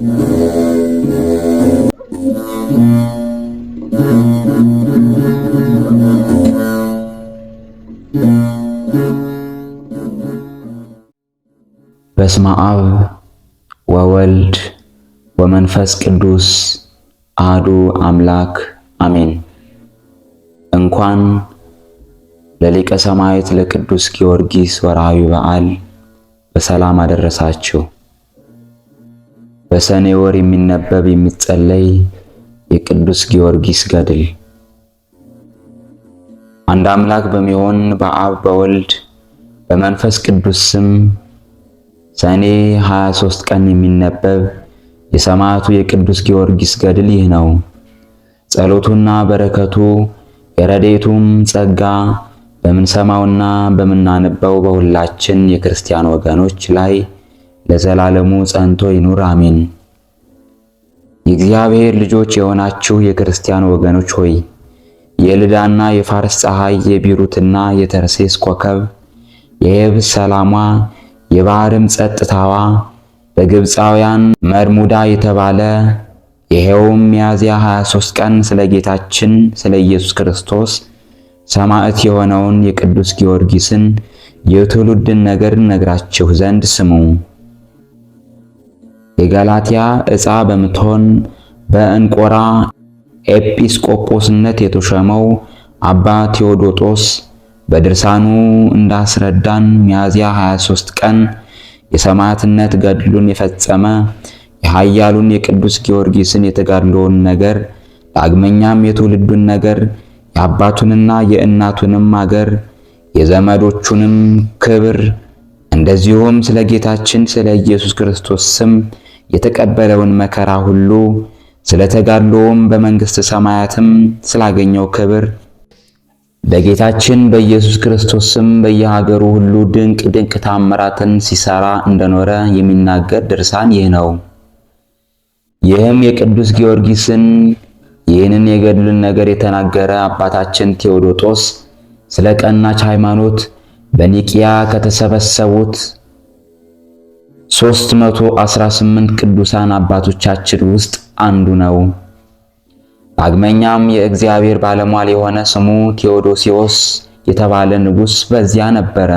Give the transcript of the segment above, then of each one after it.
በስመ አብ ወወልድ ወመንፈስ ቅዱስ አሐዱ አምላክ አሜን። እንኳን ለሊቀ ሰማዕታት ለቅዱስ ጊዮርጊስ ወርሃዊ በዓል በሰላም አደረሳችሁ። በሰኔ ወር የሚነበብ የሚጸለይ የቅዱስ ጊዮርጊስ ገድል። አንድ አምላክ በሚሆን በአብ በወልድ በመንፈስ ቅዱስ ስም ሰኔ 23 ቀን የሚነበብ የሰማዕቱ የቅዱስ ጊዮርጊስ ገድል ይህ ነው። ጸሎቱና በረከቱ የረድኤቱም ጸጋ በምንሰማውና በምናነበው በሁላችን የክርስቲያን ወገኖች ላይ ለዘላለሙ ጸንቶ ይኑር አሜን። የእግዚአብሔር ልጆች የሆናችሁ የክርስቲያን ወገኖች ሆይ የልዳና የፋርስ ፀሐይ የቢሩትና የተርሴስ ኮከብ የየብስ ሰላሟ የባህርም ጸጥታዋ በግብፃውያን መርሙዳ የተባለ ይሄውም ሚያዝያ 23 ቀን ስለ ጌታችን ስለ ኢየሱስ ክርስቶስ ሰማዕት የሆነውን የቅዱስ ጊዮርጊስን የትውልድን ነገር ነግራችሁ ዘንድ ስሙ። የጋላትያ ዕፃ በምትሆን በእንቆራ ኤጲስቆጶስነት የተሾመው አባ ቴዎዶጦስ በድርሳኑ እንዳስረዳን ሚያዝያ 23 ቀን የሰማዕትነት ገድሉን የፈጸመ የኃያሉን የቅዱስ ጊዮርጊስን የተጋድሎውን ነገር ዳግመኛም የትውልዱን ነገር የአባቱንና የእናቱንም አገር የዘመዶቹንም ክብር እንደዚሁም ስለ ጌታችን ስለ ኢየሱስ ክርስቶስ ስም የተቀበለውን መከራ ሁሉ ስለ ተጋድሎውም በመንግሥተ ሰማያትም ስላገኘው ክብር በጌታችን በኢየሱስ ክርስቶስ ስም በየሀገሩ ሁሉ ድንቅ ድንቅ ታምራትን ሲሰራ እንደኖረ የሚናገር ድርሳን ይህ ነው። ይህም የቅዱስ ጊዮርጊስን ይህንን የገድልን ነገር የተናገረ አባታችን ቴዎዶጦስ ስለ ቀናች ሃይማኖት በኒቂያ ከተሰበሰቡት 318 ቅዱሳን አባቶቻችን ውስጥ አንዱ ነው። ዳግመኛም የእግዚአብሔር ባለሟል የሆነ ስሙ ቴዎዶሲዮስ የተባለ ንጉሥ በዚያ ነበረ።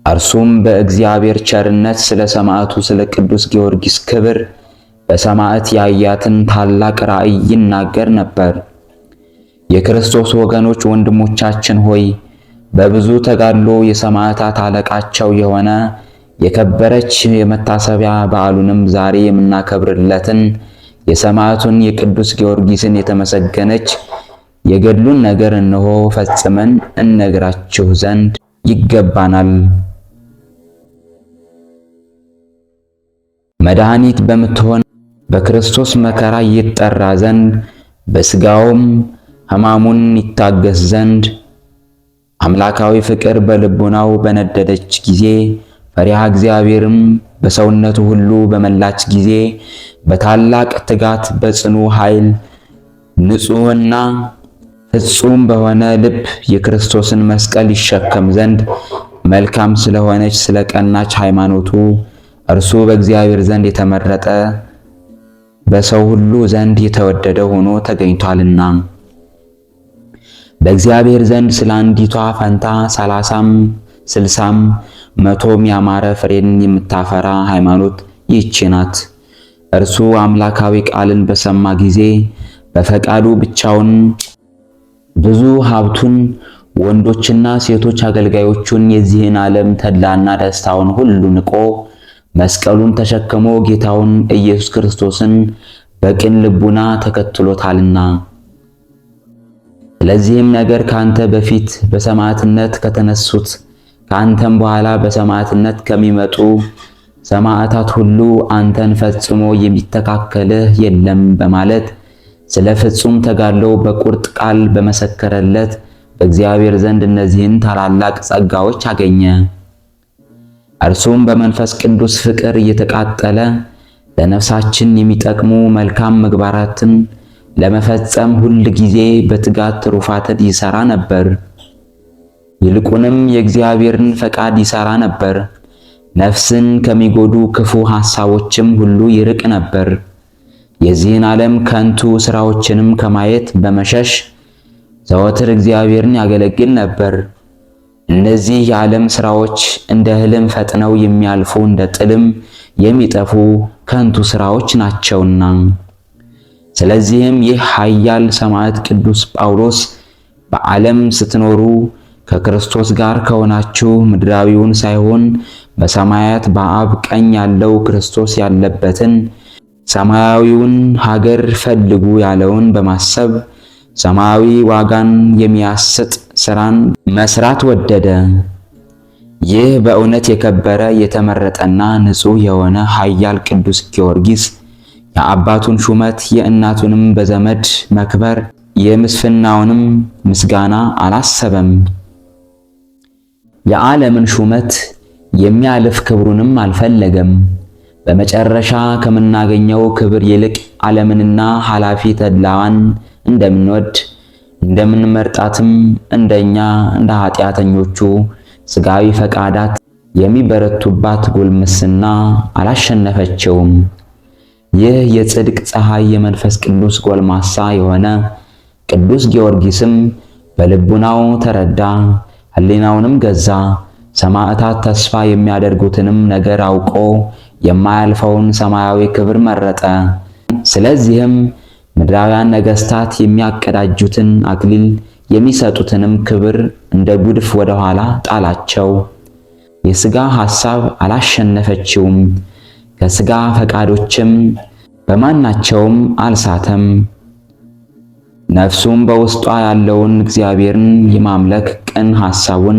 እርሱም በእግዚአብሔር ቸርነት ስለ ሰማዕቱ ስለ ቅዱስ ጊዮርጊስ ክብር በሰማዕት ያያትን ታላቅ ራእይ ይናገር ነበር። የክርስቶስ ወገኖች ወንድሞቻችን ሆይ በብዙ ተጋድሎ የሰማዕታት አለቃቸው የሆነ የከበረች የመታሰቢያ በዓሉንም ዛሬ የምናከብርለትን የሰማዕቱን የቅዱስ ጊዮርጊስን የተመሰገነች የገድሉን ነገር እነሆ ፈጽመን እነግራችሁ ዘንድ ይገባናል። መድኃኒት በምትሆን በክርስቶስ መከራ ይጠራ ዘንድ በሥጋውም ሕማሙን ይታገስ ዘንድ አምላካዊ ፍቅር በልቡናው በነደደች ጊዜ ፈሪሃ እግዚአብሔርም በሰውነቱ ሁሉ በመላች ጊዜ በታላቅ ትጋት በጽኑ ኃይል ንጹሕና ፍጹም በሆነ ልብ የክርስቶስን መስቀል ይሸከም ዘንድ መልካም ስለሆነች ስለ ቀናች ሃይማኖቱ እርሱ በእግዚአብሔር ዘንድ የተመረጠ በሰው ሁሉ ዘንድ የተወደደ ሆኖ ተገኝቷልና በእግዚአብሔር ዘንድ ስለ አንዲቷ ፈንታ 30ም 60ም 100ም ያማረ ፍሬን የምታፈራ ሃይማኖት ይህች ናት። እርሱ አምላካዊ ቃልን በሰማ ጊዜ በፈቃዱ ብቻውን ብዙ ሀብቱን ወንዶችና ሴቶች አገልጋዮቹን የዚህን ዓለም ተድላና ደስታውን ሁሉ ንቆ መስቀሉን ተሸክሞ ጌታውን ኢየሱስ ክርስቶስን በቅን ልቡና ተከትሎታልና ስለዚህም ነገር ካንተ በፊት በሰማዕትነት ከተነሱት ካንተም በኋላ በሰማዕትነት ከሚመጡ ሰማዕታት ሁሉ አንተን ፈጽሞ የሚተካከልህ የለም በማለት ስለ ፍጹም ተጋድሎ በቁርጥ ቃል በመሰከረለት በእግዚአብሔር ዘንድ እነዚህን ታላላቅ ጸጋዎች አገኘ። እርሱም በመንፈስ ቅዱስ ፍቅር እየተቃጠለ ለነፍሳችን የሚጠቅሙ መልካም ምግባራትን ለመፈጸም ሁል ጊዜ በትጋት ትሩፋትን ይሰራ ነበር። ይልቁንም የእግዚአብሔርን ፈቃድ ይሰራ ነበር። ነፍስን ከሚጎዱ ክፉ ሐሳቦችም ሁሉ ይርቅ ነበር። የዚህን ዓለም ከንቱ ሥራዎችንም ከማየት በመሸሽ ዘወትር እግዚአብሔርን ያገለግል ነበር። እነዚህ የዓለም ሥራዎች እንደ ሕልም ፈጥነው የሚያልፉ እንደ ጥልም የሚጠፉ ከንቱ ሥራዎች ናቸውና። ስለዚህም ይህ ኃያል ሰማዕት ቅዱስ ጳውሎስ በዓለም ስትኖሩ ከክርስቶስ ጋር ከሆናችሁ ምድራዊውን ሳይሆን በሰማያት በአብ ቀኝ ያለው ክርስቶስ ያለበትን ሰማያዊውን ሀገር ፈልጉ ያለውን በማሰብ ሰማያዊ ዋጋን የሚያሰጥ ሥራን መስራት ወደደ። ይህ በእውነት የከበረ የተመረጠና ንጹሕ የሆነ ኃያል ቅዱስ ጊዮርጊስ የአባቱን ሹመት የእናቱንም በዘመድ መክበር የምስፍናውንም ምስጋና አላሰበም። የዓለምን ሹመት የሚያልፍ ክብሩንም አልፈለገም። በመጨረሻ ከምናገኘው ክብር ይልቅ ዓለምንና ኃላፊ ተድላዋን እንደምንወድ እንደምንመርጣትም እንደኛ እንደ ኃጢአተኞቹ ሥጋዊ ፈቃዳት የሚበረቱባት ጎልምስና አላሸነፈችውም። ይህ የጽድቅ ፀሐይ የመንፈስ ቅዱስ ጎልማሳ የሆነ ቅዱስ ጊዮርጊስም በልቡናው ተረዳ፣ ሕሊናውንም ገዛ። ሰማዕታት ተስፋ የሚያደርጉትንም ነገር አውቆ የማያልፈውን ሰማያዊ ክብር መረጠ። ስለዚህም ምድራውያን ነገሥታት የሚያቀዳጁትን አክሊል የሚሰጡትንም ክብር እንደ ጉድፍ ወደ ኋላ ጣላቸው። የሥጋ ሐሳብ አላሸነፈችውም፣ ከሥጋ ፈቃዶችም በማናቸውም አልሳተም። ነፍሱም በውስጧ ያለውን እግዚአብሔርን የማምለክ ቅን ሐሳቡን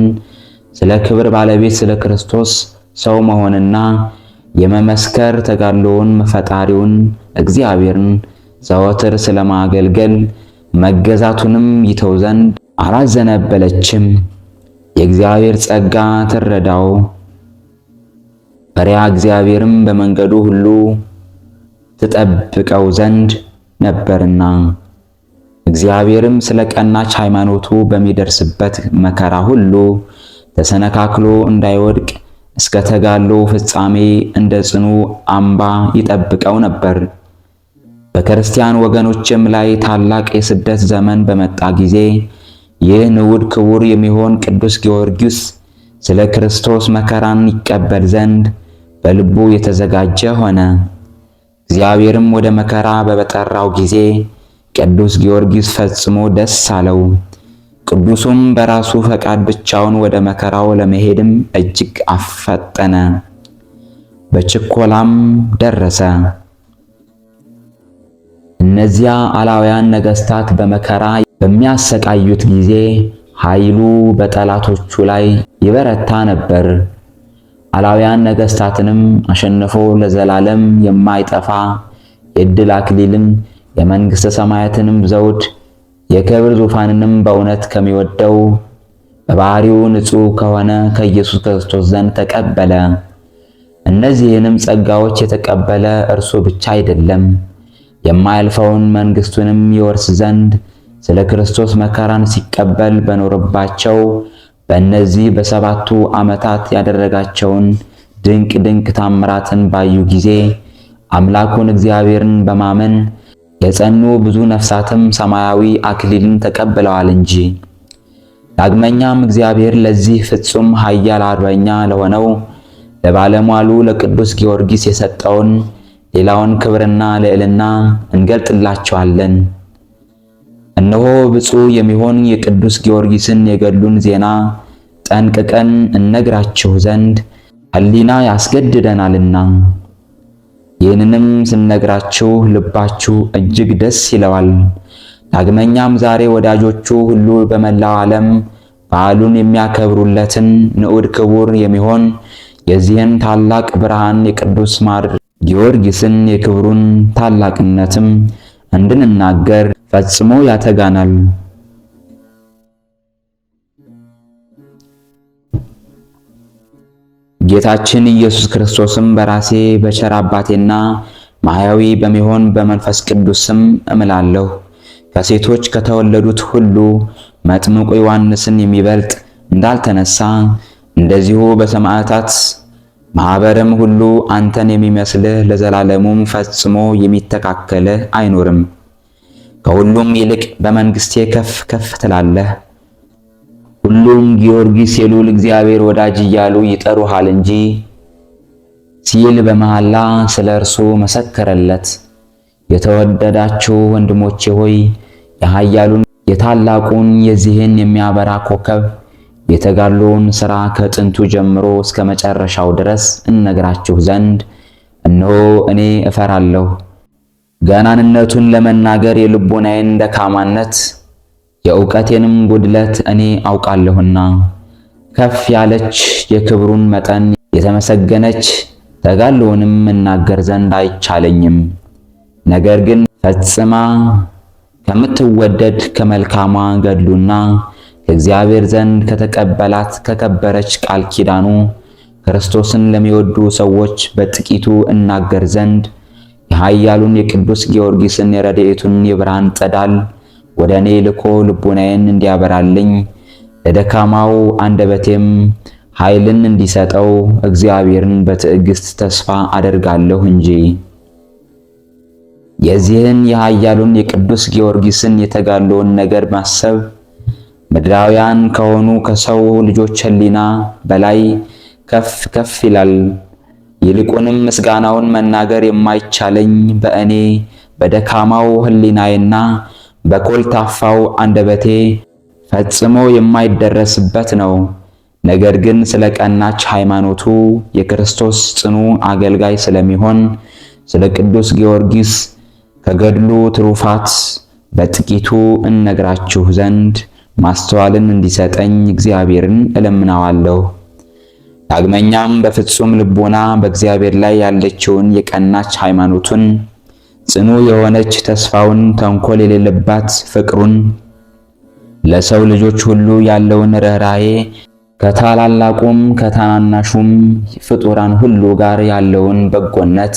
ስለ ክብር ባለቤት ስለ ክርስቶስ ሰው መሆንና የመመስከር ተጋድሎውን ፈጣሪውን እግዚአብሔርን ዘወትር ስለማገልገል መገዛቱንም ይተው ዘንድ አላዘነበለችም። የእግዚአብሔር ጸጋ ትረዳው፣ ፈሪሃ እግዚአብሔርም በመንገዱ ሁሉ ትጠብቀው ዘንድ ነበርና። እግዚአብሔርም ስለ ቀናች ሃይማኖቱ በሚደርስበት መከራ ሁሉ ተሰነካክሎ እንዳይወድቅ እስከ ተጋድሎ ፍጻሜ እንደ ጽኑ አምባ ይጠብቀው ነበር። በክርስቲያን ወገኖችም ላይ ታላቅ የስደት ዘመን በመጣ ጊዜ ይህ ንዑድ ክቡር የሚሆን ቅዱስ ጊዮርጊስ ስለ ክርስቶስ መከራን ይቀበል ዘንድ በልቡ የተዘጋጀ ሆነ። እግዚአብሔርም ወደ መከራ በጠራው ጊዜ ቅዱስ ጊዮርጊስ ፈጽሞ ደስ አለው። ቅዱሱም በራሱ ፈቃድ ብቻውን ወደ መከራው ለመሄድም እጅግ አፈጠነ፣ በችኮላም ደረሰ። እነዚያ አላውያን ነገሥታት በመከራ በሚያሰቃዩት ጊዜ ኃይሉ በጠላቶቹ ላይ ይበረታ ነበር። አላውያን ነገሥታትንም አሸንፎ ለዘላለም የማይጠፋ የዕድል አክሊልን የመንግሥተ ሰማያትንም ዘውድ የክብር ዙፋንንም በእውነት ከሚወደው በባህሪው ንጹሕ ከሆነ ከኢየሱስ ክርስቶስ ዘንድ ተቀበለ። እነዚህንም ጸጋዎች የተቀበለ እርሱ ብቻ አይደለም፣ የማያልፈውን መንግሥቱንም ይወርስ ዘንድ ስለ ክርስቶስ መከራን ሲቀበል በኖረባቸው በእነዚህ በሰባቱ ዓመታት ያደረጋቸውን ድንቅ ድንቅ ታምራትን ባዩ ጊዜ አምላኩን እግዚአብሔርን በማመን የጸኑ ብዙ ነፍሳትም ሰማያዊ አክሊልን ተቀብለዋል እንጂ። ዳግመኛም እግዚአብሔር ለዚህ ፍጹም ኃያል አርበኛ ለሆነው ለባለሟሉ ለቅዱስ ጊዮርጊስ የሰጠውን ሌላውን ክብርና ልዕልና እንገልጥላችኋለን። እነሆ ብፁዕ የሚሆን የቅዱስ ጊዮርጊስን የገድሉን ዜና ጠንቅቀን እነግራችሁ ዘንድ ሕሊና ያስገድደናልና። ይህንንም ስንነግራችሁ ልባችሁ እጅግ ደስ ይለዋል። ዳግመኛም ዛሬ ወዳጆቹ ሁሉ በመላው ዓለም በዓሉን የሚያከብሩለትን ንዑድ ክቡር የሚሆን የዚህን ታላቅ ብርሃን የቅዱስ ማር ጊዮርጊስን የክብሩን ታላቅነትም እንድንናገር ፈጽሞ ያተጋናል። ጌታችን ኢየሱስ ክርስቶስም በራሴ በቸር አባቴና ማሕያዊ በሚሆን በመንፈስ ቅዱስ ስም እምላለሁ፣ ከሴቶች ከተወለዱት ሁሉ መጥምቁ ዮሐንስን የሚበልጥ እንዳልተነሳ እንደዚሁ በሰማዕታት ማኅበርም ሁሉ አንተን የሚመስልህ ለዘላለሙም ፈጽሞ የሚተካከልህ አይኖርም። ከሁሉም ይልቅ በመንግሥቴ ከፍ ከፍ ትላለህ። ሁሉም ጊዮርጊስ የልዑል እግዚአብሔር ወዳጅ እያሉ ይጠሩሃል እንጂ ሲል በመሐላ ስለ እርሱ መሰከረለት። የተወደዳችሁ ወንድሞቼ ሆይ የኃያሉን የታላቁን የዚህን የሚያበራ ኮከብ የተጋድሎውን ሥራ ከጥንቱ ጀምሮ እስከ መጨረሻው ድረስ እነግራችሁ ዘንድ እነሆ እኔ እፈራለሁ። ገናንነቱን ለመናገር የልቦናዬን ደካማነት የእውቀቴንም ጉድለት እኔ አውቃለሁና ከፍ ያለች የክብሩን መጠን የተመሰገነች ተጋድሎውንም እናገር ዘንድ አይቻለኝም። ነገር ግን ፈጽማ ከምትወደድ ከመልካሟ ገድሉና ከእግዚአብሔር ዘንድ ከተቀበላት ከከበረች ቃል ኪዳኑ ክርስቶስን ለሚወዱ ሰዎች በጥቂቱ እናገር ዘንድ የኃያሉን የቅዱስ ጊዮርጊስን የረድኤቱን የብርሃን ጸዳል ወደ እኔ ልኮ ልቡናዬን እንዲያበራልኝ ለደካማው አንደበቴም ኃይልን እንዲሰጠው እግዚአብሔርን በትዕግስት ተስፋ አደርጋለሁ እንጂ። የዚህን የኃያሉን የቅዱስ ጊዮርጊስን የተጋድሎውን ነገር ማሰብ ምድራውያን ከሆኑ ከሰው ልጆች ሕሊና በላይ ከፍ ከፍ ይላል። ይልቁንም ምስጋናውን መናገር የማይቻለኝ በእኔ በደካማው ሕሊናዬና በኮልታፋው አንደበቴ ፈጽሞ የማይደረስበት ነው። ነገር ግን ስለ ቀናች ሃይማኖቱ የክርስቶስ ጽኑ አገልጋይ ስለሚሆን ስለ ቅዱስ ጊዮርጊስ ከገድሉ ትሩፋት በጥቂቱ እነግራችሁ ዘንድ ማስተዋልን እንዲሰጠኝ እግዚአብሔርን እለምናዋለሁ። ዳግመኛም በፍጹም ልቦና በእግዚአብሔር ላይ ያለችውን የቀናች ሃይማኖቱን ጽኑ የሆነች ተስፋውን ተንኮል የሌለባት ፍቅሩን ለሰው ልጆች ሁሉ ያለውን ርኅራኄ ከታላላቁም ከታናናሹም ፍጡራን ሁሉ ጋር ያለውን በጎነት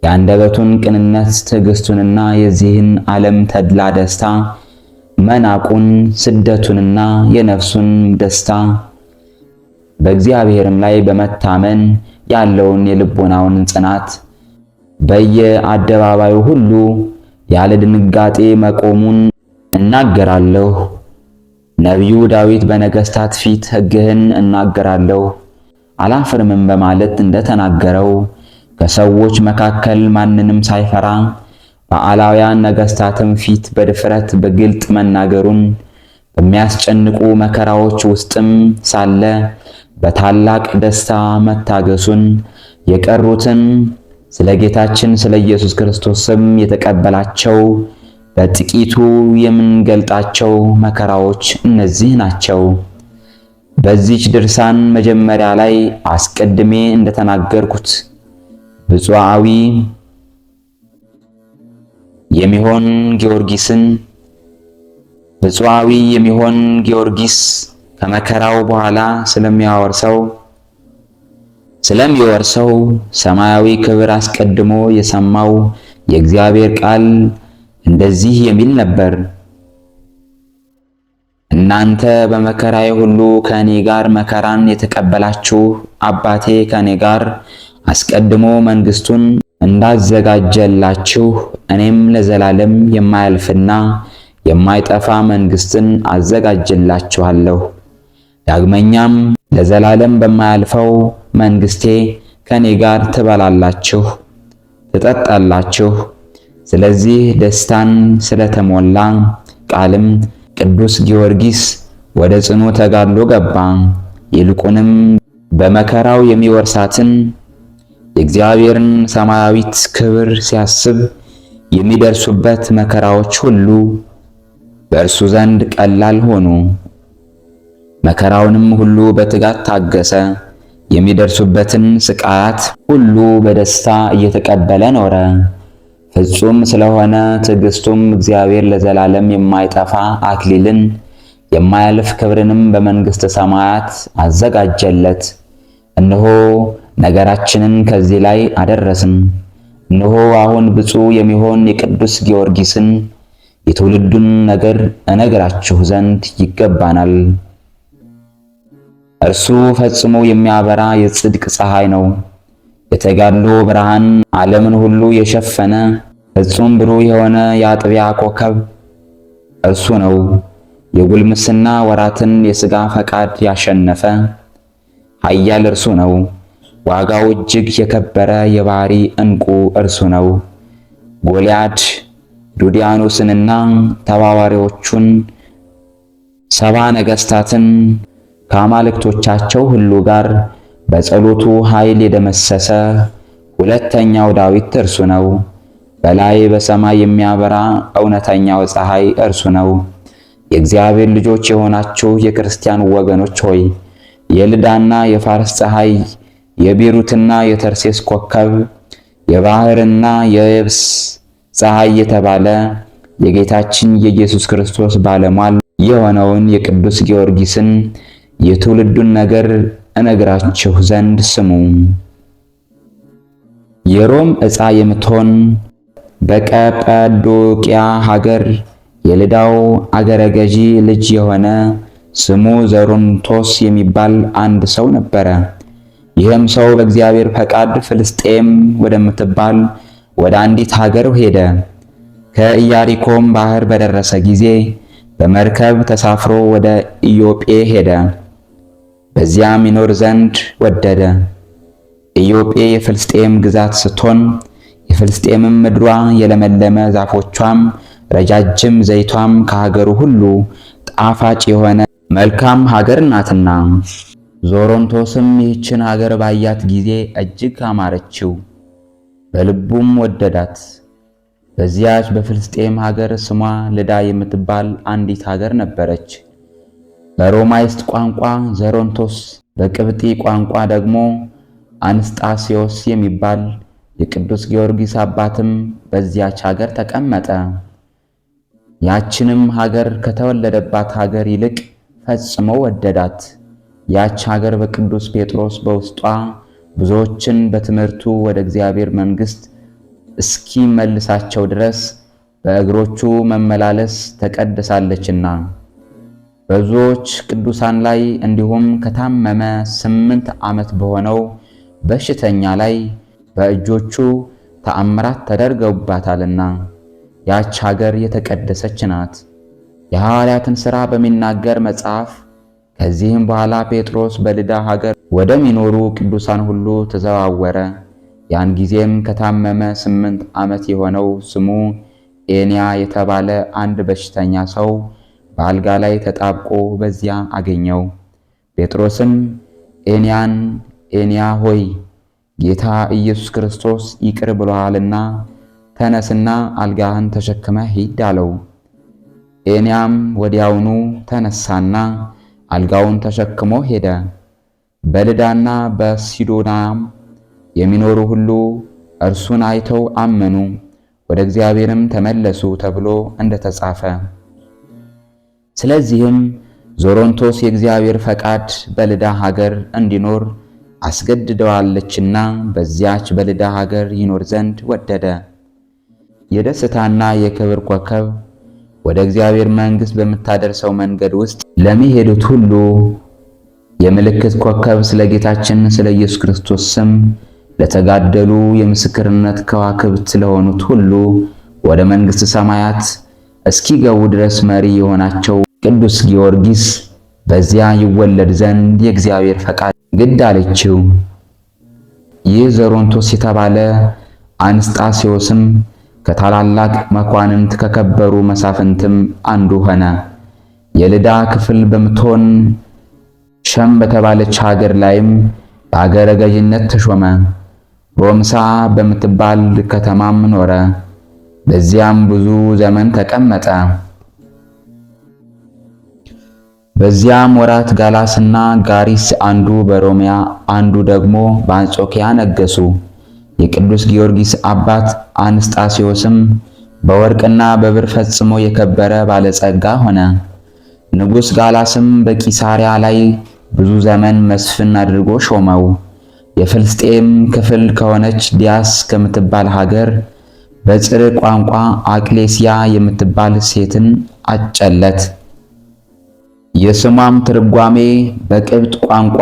የአንደበቱን ቅንነት ትዕግስቱንና የዚህን ዓለም ተድላ ደስታ መናቁን ስደቱንና የነፍሱን ደስታ በእግዚአብሔርም ላይ በመታመን ያለውን የልቦናውን ጽናት በየአደባባዩ ሁሉ ያለ ድንጋጤ መቆሙን እናገራለሁ። ነቢዩ ዳዊት በነገሥታት ፊት ሕግህን እናገራለሁ አላፍርምም በማለት እንደተናገረው ከሰዎች መካከል ማንንም ሳይፈራ በአላውያን ነገሥታትም ፊት በድፍረት በግልጥ መናገሩን በሚያስጨንቁ መከራዎች ውስጥም ሳለ በታላቅ ደስታ መታገሱን የቀሩትን ስለ ጌታችን ስለ ኢየሱስ ክርስቶስ ስም የተቀበላቸው በጥቂቱ የምንገልጣቸው መከራዎች እነዚህ ናቸው። በዚች ድርሳን መጀመሪያ ላይ አስቀድሜ እንደተናገርኩት ብፁዓዊ የሚሆን ጊዮርጊስ ከመከራው በኋላ ስለሚወርሰው ሰማያዊ ክብር አስቀድሞ የሰማው የእግዚአብሔር ቃል እንደዚህ የሚል ነበር። እናንተ በመከራዬ ሁሉ ከእኔ ጋር መከራን የተቀበላችሁ አባቴ ከእኔ ጋር አስቀድሞ መንግሥቱን እንዳዘጋጀላችሁ እኔም ለዘላለም የማያልፍና የማይጠፋ መንግሥትን አዘጋጅላችኋለሁ። ዳግመኛም ለዘላለም በማያልፈው መንግሥቴ ከእኔ ጋር ትበላላችሁ፣ ትጠጣላችሁ። ስለዚህ ደስታን ስለተሞላ ቃልም ቅዱስ ጊዮርጊስ ወደ ጽኑ ተጋድሎ ገባ። ይልቁንም በመከራው የሚወርሳትን የእግዚአብሔርን ሰማያዊት ክብር ሲያስብ የሚደርሱበት መከራዎች ሁሉ በእርሱ ዘንድ ቀላል ሆኑ። መከራውንም ሁሉ በትጋት ታገሰ። የሚደርሱበትን ስቃያት ሁሉ በደስታ እየተቀበለ ኖረ። ፍጹም ስለሆነ ትዕግስቱም እግዚአብሔር ለዘላለም የማይጠፋ አክሊልን የማያልፍ ክብርንም በመንግሥተ ሰማያት አዘጋጀለት። እነሆ ነገራችንን ከዚህ ላይ አደረስን። እነሆ አሁን ብፁዕ የሚሆን የቅዱስ ጊዮርጊስን የትውልዱን ነገር እነግራችሁ ዘንድ ይገባናል። እርሱ ፈጽሞ የሚያበራ የጽድቅ ፀሐይ ነው። የተጋድሎ ብርሃን ዓለምን ሁሉ የሸፈነ ፍጹም ብሩህ የሆነ የአጥቢያ ኮከብ እርሱ ነው። የጉልምስና ወራትን የሥጋ ፈቃድ ያሸነፈ ኃያል እርሱ ነው። ዋጋው እጅግ የከበረ የባሕሪ ዕንቁ እርሱ ነው። ጎልያድ ዱዲያኖስንና ተባባሪዎቹን 70 ነገሥታትን ከአማልክቶቻቸው ሁሉ ጋር በጸሎቱ ኃይል የደመሰሰ ሁለተኛው ዳዊት እርሱ ነው። በላይ በሰማይ የሚያበራ እውነተኛው ፀሐይ እርሱ ነው። የእግዚአብሔር ልጆች የሆናችሁ የክርስቲያን ወገኖች ሆይ የልዳና የፋርስ ፀሐይ፣ የቤሩትና የተርሴስ ኮከብ፣ የባሕርና የየብስ ፀሐይ የተባለ የጌታችን የኢየሱስ ክርስቶስ ባለሟል የሆነውን የቅዱስ ጊዮርጊስን የትውልዱን ነገር እነግራችሁ ዘንድ ስሙ። የሮም ዕፃ የምትሆን በቀጰዶቅያ ሀገር የልዳው አገረ ገዢ ልጅ የሆነ ስሙ ዘሮንቶስ የሚባል አንድ ሰው ነበረ። ይህም ሰው በእግዚአብሔር ፈቃድ ፍልስጤም ወደምትባል ወደ አንዲት ሀገር ሄደ። ከኢያሪኮም ባህር በደረሰ ጊዜ በመርከብ ተሳፍሮ ወደ ኢዮጴ ሄደ። በዚያም ይኖር ዘንድ ወደደ። ኢዮጴ የፍልስጤም ግዛት ስትሆን የፍልስጤምም ምድሯ የለመለመ ዛፎቿም ረጃጅም ዘይቷም ከሀገሩ ሁሉ ጣፋጭ የሆነ መልካም ሀገር ናትና። ዞሮንቶስም ይህችን ሀገር ባያት ጊዜ እጅግ አማረችው፣ በልቡም ወደዳት። በዚያች በፍልስጤም ሀገር ስሟ ልዳ የምትባል አንዲት ሀገር ነበረች። በሮማይስጥ ቋንቋ ዘሮንቶስ፣ በቅብጢ ቋንቋ ደግሞ አንስጣሴዎስ የሚባል የቅዱስ ጊዮርጊስ አባትም በዚያች ሀገር ተቀመጠ። ያችንም ሀገር ከተወለደባት ሀገር ይልቅ ፈጽሞ ወደዳት። ያች ሀገር በቅዱስ ጴጥሮስ በውስጧ ብዙዎችን በትምህርቱ ወደ እግዚአብሔር መንግሥት እስኪመልሳቸው ድረስ በእግሮቹ መመላለስ ተቀድሳለችና በብዙዎች ቅዱሳን ላይ እንዲሁም ከታመመ 8 ዓመት በሆነው በሽተኛ ላይ በእጆቹ ተአምራት ተደርገውባታልና ያች ሀገር የተቀደሰች ናት። የሐዋርያትን ሥራ በሚናገር መጽሐፍ ከዚህም በኋላ ጴጥሮስ በልዳ ሀገር ወደሚኖሩ ቅዱሳን ሁሉ ተዘዋወረ። ያን ጊዜም ከታመመ 8 ዓመት የሆነው ስሙ ኤንያ የተባለ አንድ በሽተኛ ሰው በአልጋ ላይ ተጣብቆ በዚያ አገኘው። ጴጥሮስም ኤንያን፣ ኤንያ ሆይ ጌታ ኢየሱስ ክርስቶስ ይቅር ብሎሃልና ተነስና አልጋህን ተሸክመህ ሂድ አለው። ኤንያም ወዲያውኑ ተነሳና አልጋውን ተሸክሞ ሄደ። በልዳና በሲዶናም የሚኖሩ ሁሉ እርሱን አይተው አመኑ፣ ወደ እግዚአብሔርም ተመለሱ ተብሎ እንደተጻፈ። ስለዚህም ዞሮንቶስ የእግዚአብሔር ፈቃድ በልዳ ሀገር እንዲኖር አስገድደዋለችና በዚያች በልዳ ሀገር ይኖር ዘንድ ወደደ። የደስታና የክብር ኮከብ ወደ እግዚአብሔር መንግሥት በምታደርሰው መንገድ ውስጥ ለሚሄዱት ሁሉ የምልክት ኮከብ ስለ ጌታችን ስለ ኢየሱስ ክርስቶስ ስም ለተጋደሉ የምስክርነት ከዋክብት ስለሆኑት ሁሉ ወደ መንግሥተ ሰማያት እስኪገቡ ድረስ መሪ የሆናቸው ቅዱስ ጊዮርጊስ በዚያ ይወለድ ዘንድ የእግዚአብሔር ፈቃድ ግድ አለችው። ይህ ዘሮንቶስ የተባለ አንስጣሴዎስም ከታላላቅ መኳንንት ከከበሩ መሳፍንትም አንዱ ሆነ። የልዳ ክፍል በምትሆን ሸም በተባለች ሀገር ላይም በአገረ ገዥነት ተሾመ። ሮምሳ በምትባል ከተማም ኖረ። በዚያም ብዙ ዘመን ተቀመጠ። በዚያም ወራት ጋላስና ጋሪስ አንዱ በሮሚያ አንዱ ደግሞ በአንጾኪያ ነገሱ። የቅዱስ ጊዮርጊስ አባት አንስጣሴዎስም በወርቅና በብር ፈጽሞ የከበረ ባለጸጋ ሆነ። ንጉሥ ጋላስም በቂሳሪያ ላይ ብዙ ዘመን መስፍን አድርጎ ሾመው። የፍልስጤም ክፍል ከሆነች ዲያስ ከምትባል ሀገር በጽር ቋንቋ አቅሌስያ የምትባል ሴትን አጨለት። የስሟም ትርጓሜ በቅብጥ ቋንቋ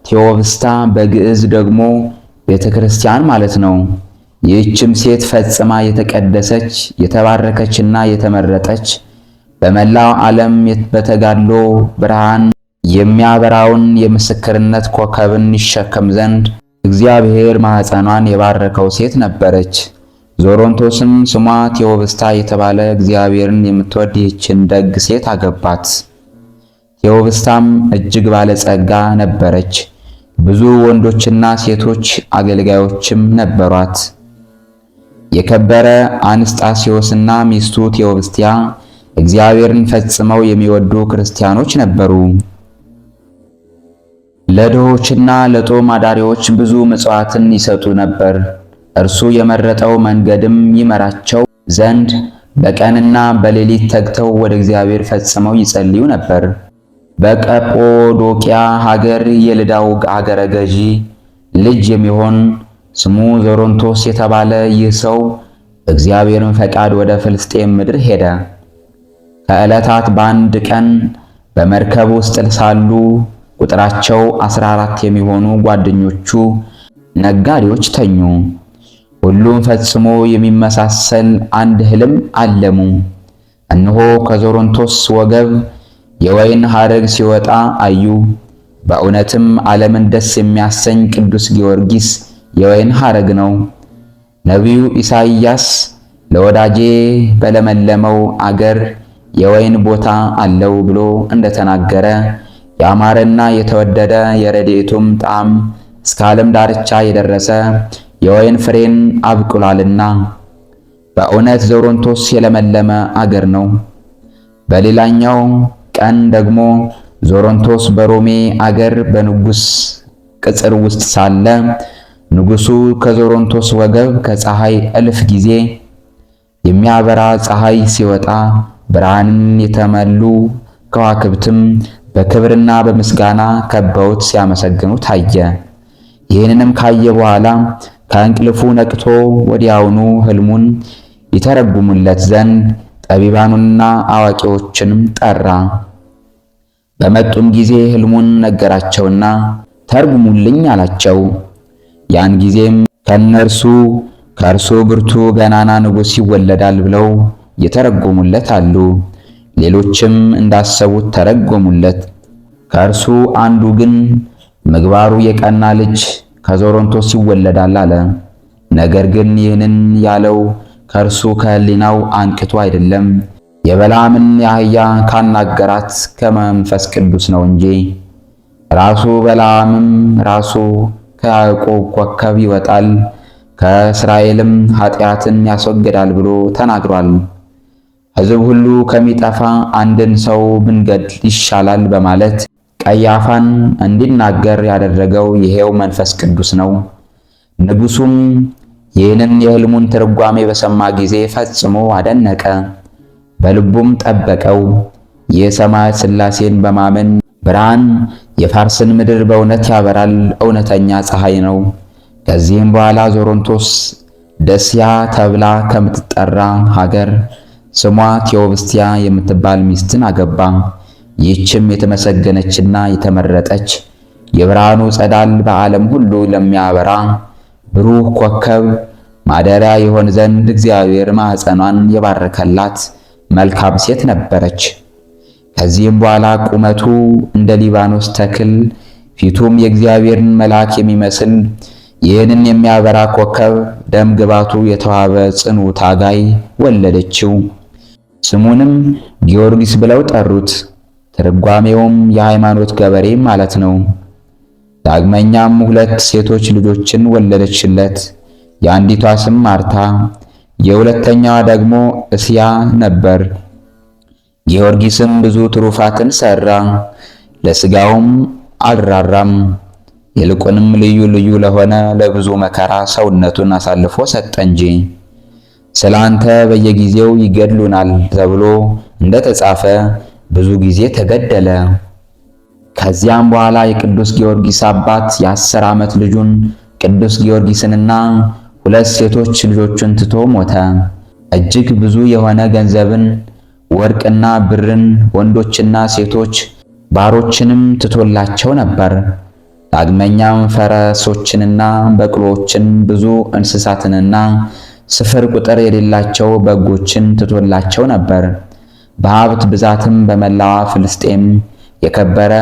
ቴዎብስታ፣ በግዕዝ ደግሞ ቤተክርስቲያን ማለት ነው። ይህችም ሴት ፈጽማ የተቀደሰች የተባረከችና የተመረጠች በመላው ዓለም በተጋድሎ ብርሃን የሚያበራውን የምስክርነት ኮከብን ይሸከም ዘንድ እግዚአብሔር ማኅፀኗን የባረከው ሴት ነበረች። ዞሮንቶስም ስሟ ቴዎብስታ የተባለ እግዚአብሔርን የምትወድ ይህችን ደግ ሴት አገባት። ቴዎብስታም እጅግ ባለጸጋ ነበረች። ብዙ ወንዶችና ሴቶች አገልጋዮችም ነበሯት። የከበረ አንስጣስዮስና ሚስቱ ቴዎብስቲያ እግዚአብሔርን ፈጽመው የሚወዱ ክርስቲያኖች ነበሩ። ለድሆችና ለጦም አዳሪዎች ብዙ ምጽዋትን ይሰጡ ነበር። እርሱ የመረጠው መንገድም ይመራቸው ዘንድ በቀንና በሌሊት ተግተው ወደ እግዚአብሔር ፈጽመው ይጸልዩ ነበር። በቀጶዶቅያ ሀገር የልዳው ሀገረ ገዢ ልጅ የሚሆን ስሙ ዞሮንቶስ የተባለ ይህ ሰው በእግዚአብሔርን ፈቃድ ወደ ፍልስጤም ምድር ሄደ። ከዕለታት በአንድ ቀን በመርከብ ውስጥ ሳሉ ቁጥራቸው 14 የሚሆኑ ጓደኞቹ ነጋዴዎች ተኙ። ሁሉም ፈጽሞ የሚመሳሰል አንድ ሕልም አለሙ። እነሆ ከዞሮንቶስ ወገብ የወይን ሐረግ ሲወጣ አዩ። በእውነትም ዓለምን ደስ የሚያሰኝ ቅዱስ ጊዮርጊስ የወይን ሐረግ ነው። ነቢዩ ኢሳይያስ ለወዳጄ በለመለመው አገር የወይን ቦታ አለው ብሎ እንደተናገረ ያማረና የተወደደ የረድኤቱም ጣዕም እስከ ዓለም ዳርቻ የደረሰ የወይን ፍሬን አብቅሏልና በእውነት ዞሮንቶስ የለመለመ አገር ነው። በሌላኛው ቀን ደግሞ ዞሮንቶስ በሮሜ አገር በንጉሥ ቅጽር ውስጥ ሳለ ንጉሡ ከዞሮንቶስ ወገብ ከፀሐይ እልፍ ጊዜ የሚያበራ ፀሐይ ሲወጣ ብርሃንን የተመሉ ከዋክብትም በክብርና በምስጋና ከበውት ሲያመሰግኑ ታየ። ይህንንም ካየ በኋላ ከእንቅልፉ ነቅቶ ወዲያውኑ ሕልሙን ይተረጉሙለት ዘንድ ጠቢባኑንና አዋቂዎችንም ጠራ። በመጡም ጊዜ ሕልሙን ነገራቸውና ተርጉሙልኝ አላቸው። ያን ጊዜም ከእርሱ ብርቱ ገናና ንጉሥ ይወለዳል ብለው የተረጎሙለት አሉ። ሌሎችም እንዳሰቡት ተረጎሙለት። ከእርሱ አንዱ ግን ምግባሩ የቀና ልጅ ከዞሮንቶስ ይወለዳል አለ። ነገር ግን ይህንን ያለው ከእርሱ ከሕሊናው አንቅቶ አይደለም፣ የበለዓምን አህያ ካናገራት ከመንፈስ ቅዱስ ነው እንጂ። ራሱ በለዓምም ራሱ ከያዕቆብ ኮከብ ይወጣል ከእስራኤልም ኃጢአትን ያስወግዳል ብሎ ተናግሯል። ሕዝብ ሁሉ ከሚጠፋ አንድን ሰው ብንገድል ይሻላል በማለት ቀያፋን እንዲናገር ያደረገው ይሄው መንፈስ ቅዱስ ነው። ንጉሡም ይህንን የሕልሙን ትርጓሜ በሰማ ጊዜ ፈጽሞ አደነቀ፣ በልቡም ጠበቀው። የሰማያት ሥላሴን በማመን ብርሃን የፋርስን ምድር በእውነት ያበራል፣ እውነተኛ ፀሐይ ነው። ከዚህም በኋላ ዞሮንቶስ ደስያ ተብላ ከምትጠራ ሀገር ስሟ ቴዎብስቲያ የምትባል ሚስትን አገባ። ይህችም የተመሰገነችና የተመረጠች የብርሃኑ ጸዳል በዓለም ሁሉ ለሚያበራ ብሩህ ኮከብ ማደሪያ ይሆን ዘንድ እግዚአብሔር ማኅፀኗን የባረከላት መልካም ሴት ነበረች። ከዚህም በኋላ ቁመቱ እንደ ሊባኖስ ተክል ፊቱም የእግዚአብሔርን መልአክ የሚመስል ይህንን የሚያበራ ኮከብ ደም ግባቱ የተዋበ ጽኑ ታጋይ ወለደችው። ስሙንም ጊዮርጊስ ብለው ጠሩት። ትርጓሜውም የሃይማኖት ገበሬ ማለት ነው። ዳግመኛም 2 ሴቶች ልጆችን ወለደችለት። የአንዲቷ ስም ማርታ፣ የሁለተኛዋ ደግሞ እስያ ነበር። ጊዮርጊስም ብዙ ትሩፋትን ሠራ፣ ለሥጋውም አልራራም። ይልቁንም ልዩ ልዩ ለሆነ ለብዙ መከራ ሰውነቱን አሳልፎ ሰጠ እንጂ። ስለ አንተ በየጊዜው ይገድሉናል ተብሎ እንደተጻፈ ብዙ ጊዜ ተገደለ። ከዚያም በኋላ የቅዱስ ጊዮርጊስ አባት የ10 ዓመት ልጁን ቅዱስ ጊዮርጊስንና 2 ሴቶች ልጆቹን ትቶ ሞተ። እጅግ ብዙ የሆነ ገንዘብን፣ ወርቅና ብርን፣ ወንዶችና ሴቶች ባሮችንም ትቶላቸው ነበር። ዳግመኛም ፈረሶችንና በቅሎችን ብዙ እንስሳትንና ስፍር ቁጥር የሌላቸው በጎችን ትቶላቸው ነበር። በሀብት ብዛትም በመላዋ ፍልስጤም የከበረ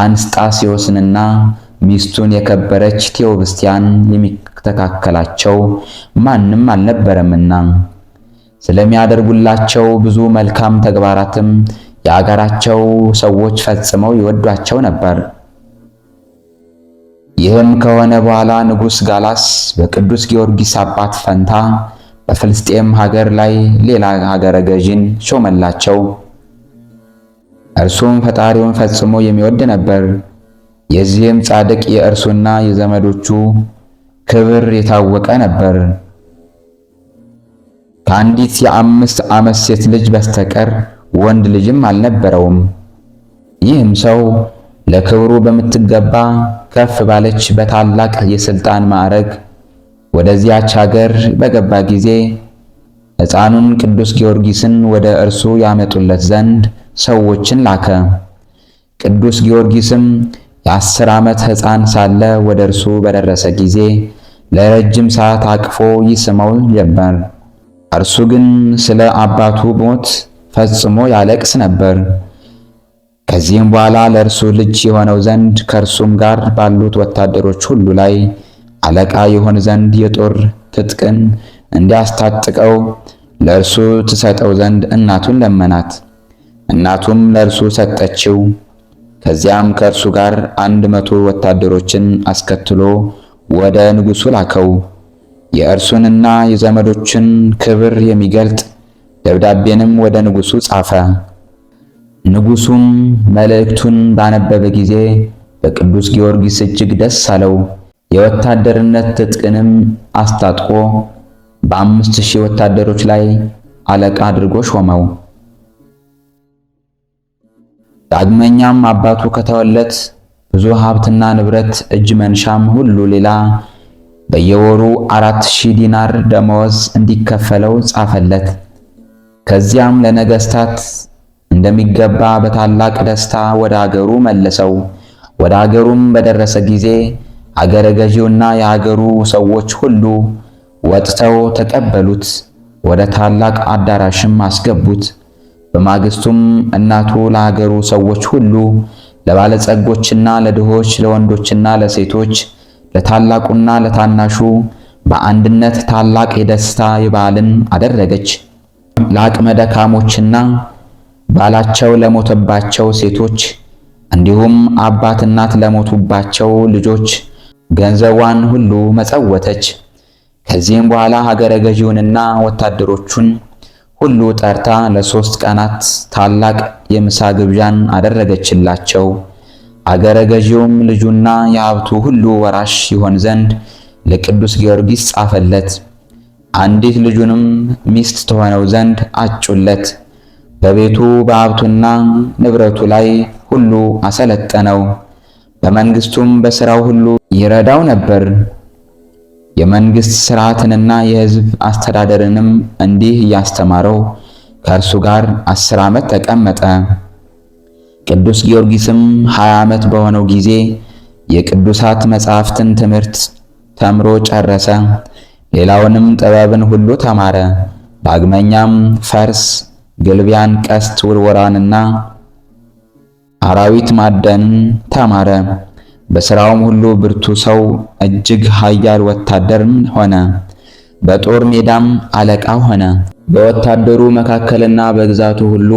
አንስጣስዮስንና ሚስቱን የከበረች ቴዎብስቲያን የሚተካከላቸው ማንም አልነበረምና ስለሚያደርጉላቸው ብዙ መልካም ተግባራትም የአገራቸው ሰዎች ፈጽመው ይወዷቸው ነበር። ይህም ከሆነ በኋላ ንጉሥ ጋላስ በቅዱስ ጊዮርጊስ አባት ፈንታ በፍልስጤም ሀገር ላይ ሌላ ሀገረ ገዥን ሾመላቸው። እርሱም ፈጣሪውን ፈጽሞ የሚወድ ነበር። የዚህም ጻድቅ የእርሱና የዘመዶቹ ክብር የታወቀ ነበር። ከአንዲት የ5 ዓመት ሴት ልጅ በስተቀር ወንድ ልጅም አልነበረውም። ይህም ሰው ለክብሩ በምትገባ ከፍ ባለች በታላቅ የሥልጣን ማዕረግ ወደዚያች ሀገር በገባ ጊዜ ሕፃኑን ቅዱስ ጊዮርጊስን ወደ እርሱ ያመጡለት ዘንድ ሰዎችን ላከ። ቅዱስ ጊዮርጊስም የ10 ዓመት ሕፃን ሳለ ወደ እርሱ በደረሰ ጊዜ ለረጅም ሰዓት አቅፎ ይስመው ጀመር። እርሱ ግን ስለ አባቱ ሞት ፈጽሞ ያለቅስ ነበር። ከዚህም በኋላ ለእርሱ ልጅ የሆነው ዘንድ ከእርሱም ጋር ባሉት ወታደሮች ሁሉ ላይ አለቃ የሆን ዘንድ የጦር ትጥቅን እንዲያስታጥቀው ለእርሱ ትሰጠው ዘንድ እናቱን ለመናት። እናቱም ለእርሱ ሰጠችው። ከዚያም ከእርሱ ጋር 100 ወታደሮችን አስከትሎ ወደ ንጉሡ ላከው። የእርሱንና የዘመዶችን ክብር የሚገልጥ ደብዳቤንም ወደ ንጉሡ ጻፈ። ንጉሡም መልእክቱን ባነበበ ጊዜ በቅዱስ ጊዮርጊስ እጅግ ደስ አለው። የወታደርነት ትጥቅንም አስታጥቆ በ5000 ወታደሮች ላይ አለቃ አድርጎ ሾመው። ዳግመኛም አባቱ ከተወለት ብዙ ሀብትና ንብረት እጅ መንሻም ሁሉ ሌላ በየወሩ 4000 ዲናር ደመወዝ እንዲከፈለው ጻፈለት። ከዚያም ለነገሥታት እንደሚገባ በታላቅ ደስታ ወደ አገሩ መለሰው። ወደ አገሩም በደረሰ ጊዜ አገረ ገዢውና የአገሩ ሰዎች ሁሉ ወጥተው ተቀበሉት፣ ወደ ታላቅ አዳራሽም አስገቡት። በማግስቱም እናቱ ለአገሩ ሰዎች ሁሉ፣ ለባለጸጎችና ለድሆች፣ ለወንዶችና ለሴቶች፣ ለታላቁና ለታናሹ በአንድነት ታላቅ የደስታ በዓልን አደረገች። ለአቅመ ደካሞችና ባላቸው ለሞተባቸው ሴቶች እንዲሁም አባት እናት ለሞቱባቸው ልጆች ገንዘቧን ሁሉ መጸወተች። ከዚህም በኋላ ሀገረ ገዢውንና ወታደሮቹን ሁሉ ጠርታ ለ3 ቀናት ታላቅ የምሳ ግብዣን አደረገችላቸው። አገረ ገዢውም ልጁና የሀብቱ ሁሉ ወራሽ ይሆን ዘንድ ለቅዱስ ጊዮርጊስ ጻፈለት። አንዲት ልጁንም ሚስት ትሆነው ዘንድ አጩለት። በቤቱ በሀብቱና ንብረቱ ላይ ሁሉ አሰለጠነው። በመንግስቱም በሥራው ሁሉ ይረዳው ነበር። የመንግስት ሥርዓትንና የሕዝብ አስተዳደርንም እንዲህ እያስተማረው ከእርሱ ጋር 10 ዓመት ተቀመጠ። ቅዱስ ጊዮርጊስም 20 ዓመት በሆነው ጊዜ የቅዱሳት መጻሕፍትን ትምህርት ተምሮ ጨረሰ። ሌላውንም ጥበብን ሁሉ ተማረ። ዳግመኛም ፈርስ ግልቢያን፣ ቀስት ውርወራንና አራዊት ማደንን ተማረ። በሥራውም ሁሉ ብርቱ ሰው፣ እጅግ ኃያል ወታደርም ሆነ። በጦር ሜዳም አለቃ ሆነ። በወታደሩ መካከልና በግዛቱ ሁሉ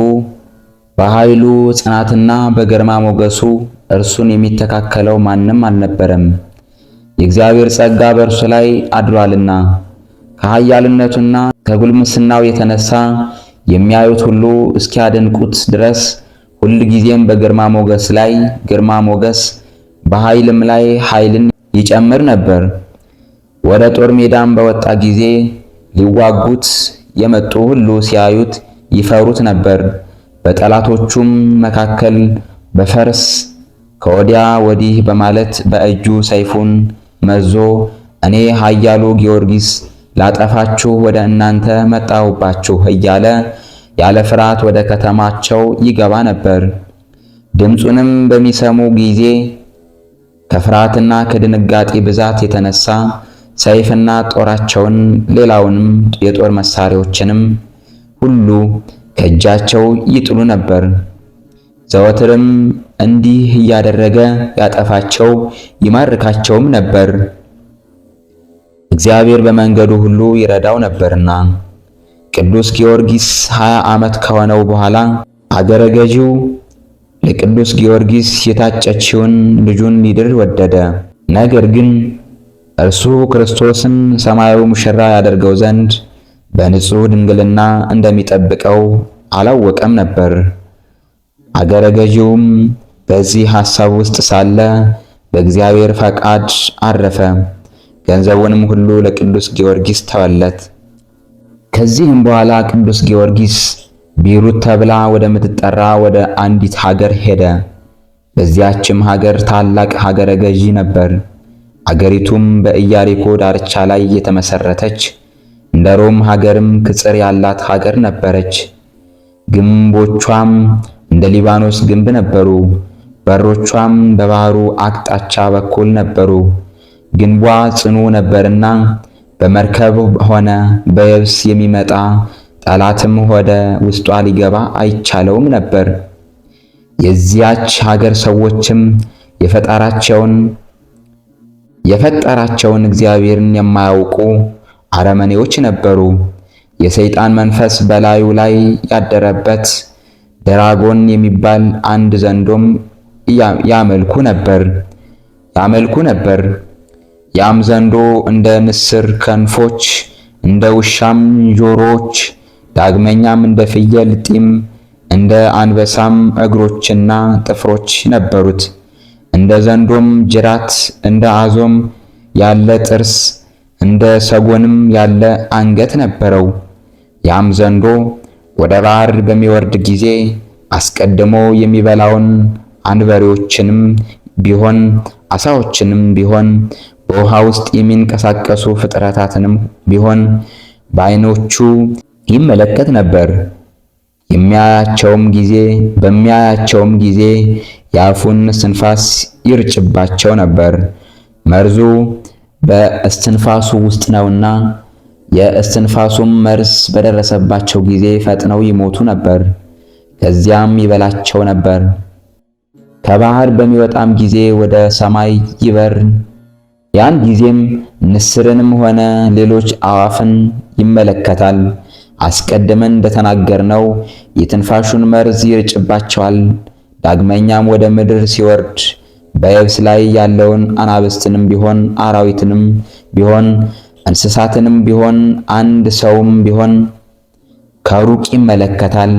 በኃይሉ ጽናትና በግርማ ሞገሱ እርሱን የሚተካከለው ማንም አልነበረም። የእግዚአብሔር ጸጋ በእርሱ ላይ አድሯልና ከኃያልነቱና ከጉልምስናው የተነሳ የሚያዩት ሁሉ እስኪያደንቁት ድረስ ሁል ጊዜም በግርማ ሞገስ ላይ ግርማ ሞገስ በኃይልም ላይ ኃይልን ይጨምር ነበር። ወደ ጦር ሜዳም በወጣ ጊዜ ሊዋጉት የመጡ ሁሉ ሲያዩት ይፈሩት ነበር። በጠላቶቹም መካከል በፈረስ ከወዲያ ወዲህ በማለት በእጁ ሰይፉን መዞ እኔ ኃያሉ ጊዮርጊስ ላጠፋችሁ ወደ እናንተ መጣሁባችሁ እያለ ያለ ፍርሃት ወደ ከተማቸው ይገባ ነበር። ድምፁንም በሚሰሙ ጊዜ ከፍርሃትና ከድንጋጤ ብዛት የተነሳ ሰይፍና ጦራቸውን ሌላውንም የጦር መሳሪያዎችንም ሁሉ ከእጃቸው ይጥሉ ነበር። ዘወትርም እንዲህ እያደረገ ያጠፋቸው ይማርካቸውም ነበር፣ እግዚአብሔር በመንገዱ ሁሉ ይረዳው ነበርና። ቅዱስ ጊዮርጊስ 20 ዓመት ከሆነው በኋላ አገረ ገዢው ለቅዱስ ጊዮርጊስ የታጨችውን ልጁን ሊድር ወደደ። ነገር ግን እርሱ ክርስቶስን ሰማያዊ ሙሽራ ያደርገው ዘንድ በንጹሕ ድንግልና እንደሚጠብቀው አላወቀም ነበር። አገረ ገዢውም በዚህ ሐሳብ ውስጥ ሳለ በእግዚአብሔር ፈቃድ አረፈ። ገንዘቡንም ሁሉ ለቅዱስ ጊዮርጊስ ተወለት። ከዚህም በኋላ ቅዱስ ጊዮርጊስ ቢሩት ተብላ ወደምትጠራ ወደ አንዲት ሀገር ሄደ። በዚያችም ሀገር ታላቅ ሀገረ ገዢ ነበር። አገሪቱም በኢያሪኮ ዳርቻ ላይ የተመሰረተች እንደ ሮም ሀገርም ቅጽር ያላት ሀገር ነበረች። ግንቦቿም እንደ ሊባኖስ ግንብ ነበሩ። በሮቿም በባህሩ አቅጣጫ በኩል ነበሩ። ግንቧ ጽኑ ነበርና በመርከብ ሆነ በየብስ የሚመጣ ጠላትም ወደ ውስጧ ሊገባ አይቻለውም ነበር። የዚያች ሀገር ሰዎችም የፈጠራቸውን እግዚአብሔርን የማያውቁ አረመኔዎች ነበሩ። የሰይጣን መንፈስ በላዩ ላይ ያደረበት ድራጎን የሚባል አንድ ዘንዶም ያመልኩ ነበር። ያም ዘንዶ እንደ ንስር ክንፎች፣ እንደ ውሻም ጆሮዎች፣ ዳግመኛም እንደ ፍየል ጢም፣ እንደ አንበሳም እግሮችና ጥፍሮች ነበሩት። እንደ ዘንዶም ጅራት፣ እንደ አዞም ያለ ጥርስ፣ እንደ ሰጎንም ያለ አንገት ነበረው። ያም ዘንዶ ወደ ባህር በሚወርድ ጊዜ አስቀድሞ የሚበላውን አንበሪዎችንም ቢሆን አሳዎችንም ቢሆን በውሃ ውስጥ የሚንቀሳቀሱ ፍጥረታትንም ቢሆን በዓይኖቹ ይመለከት ነበር። በሚያያቸውም ጊዜ የአፉን እስትንፋስ ይርጭባቸው ነበር። መርዙ በእስትንፋሱ ውስጥ ነውና የእስትንፋሱም መርዝ በደረሰባቸው ጊዜ ፈጥነው ይሞቱ ነበር። ከዚያም ይበላቸው ነበር። ከባህር በሚወጣም ጊዜ ወደ ሰማይ ይበር። ያን ጊዜም ንስርንም ሆነ ሌሎች አዋፍን ይመለከታል። አስቀድመን እንደተናገርነው የትንፋሹን መርዝ ይርጭባቸዋል። ዳግመኛም ወደ ምድር ሲወርድ በየብስ ላይ ያለውን አናብስትንም ቢሆን አራዊትንም ቢሆን እንስሳትንም ቢሆን አንድ ሰውም ቢሆን ከሩቅ ይመለከታል።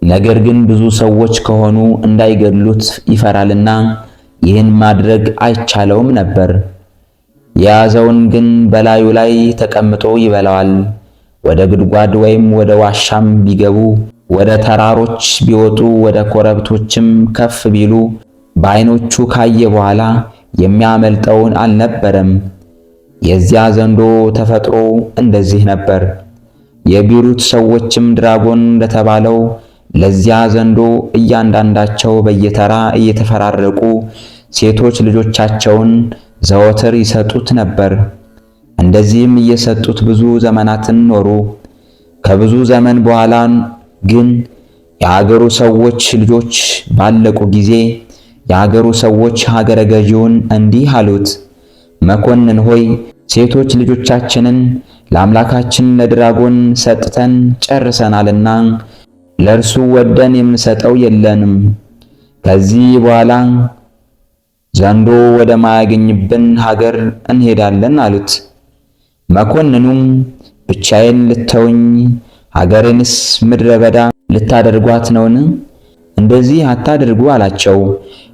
ነገር ግን ብዙ ሰዎች ከሆኑ እንዳይገድሉት ይፈራልና ይህን ማድረግ አይቻለውም ነበር። የያዘውን ግን በላዩ ላይ ተቀምጦ ይበላዋል። ወደ ጉድጓድ ወይም ወደ ዋሻም ቢገቡ፣ ወደ ተራሮች ቢወጡ፣ ወደ ኮረብቶችም ከፍ ቢሉ በዓይኖቹ ካየ በኋላ የሚያመልጠውን አልነበረም። የዚያ ዘንዶ ተፈጥሮ እንደዚህ ነበር። የቢሩት ሰዎችም ድራጎን እንደተባለው ለዚያ ዘንዶ እያንዳንዳቸው በየተራ እየተፈራረቁ ሴቶች ልጆቻቸውን ዘወትር ይሰጡት ነበር። እንደዚህም እየሰጡት ብዙ ዘመናትን ኖሩ። ከብዙ ዘመን በኋላ ግን የአገሩ ሰዎች ልጆች ባለቁ ጊዜ የአገሩ ሰዎች ሀገረ ገዢውን እንዲህ አሉት፣ መኮንን ሆይ ሴቶች ልጆቻችንን ለአምላካችን ለድራጎን ሰጥተን ጨርሰናልና ለእርሱ ወደን የምንሰጠው የለንም። ከዚህ በኋላ ዘንዶ ወደ ማያገኝብን ሀገር እንሄዳለን አሉት። መኮንኑም ብቻዬን ልተውኝ ሀገሬንስ ምድረ በዳ ልታደርጓት ነውን? እንደዚህ አታድርጉ አላቸው።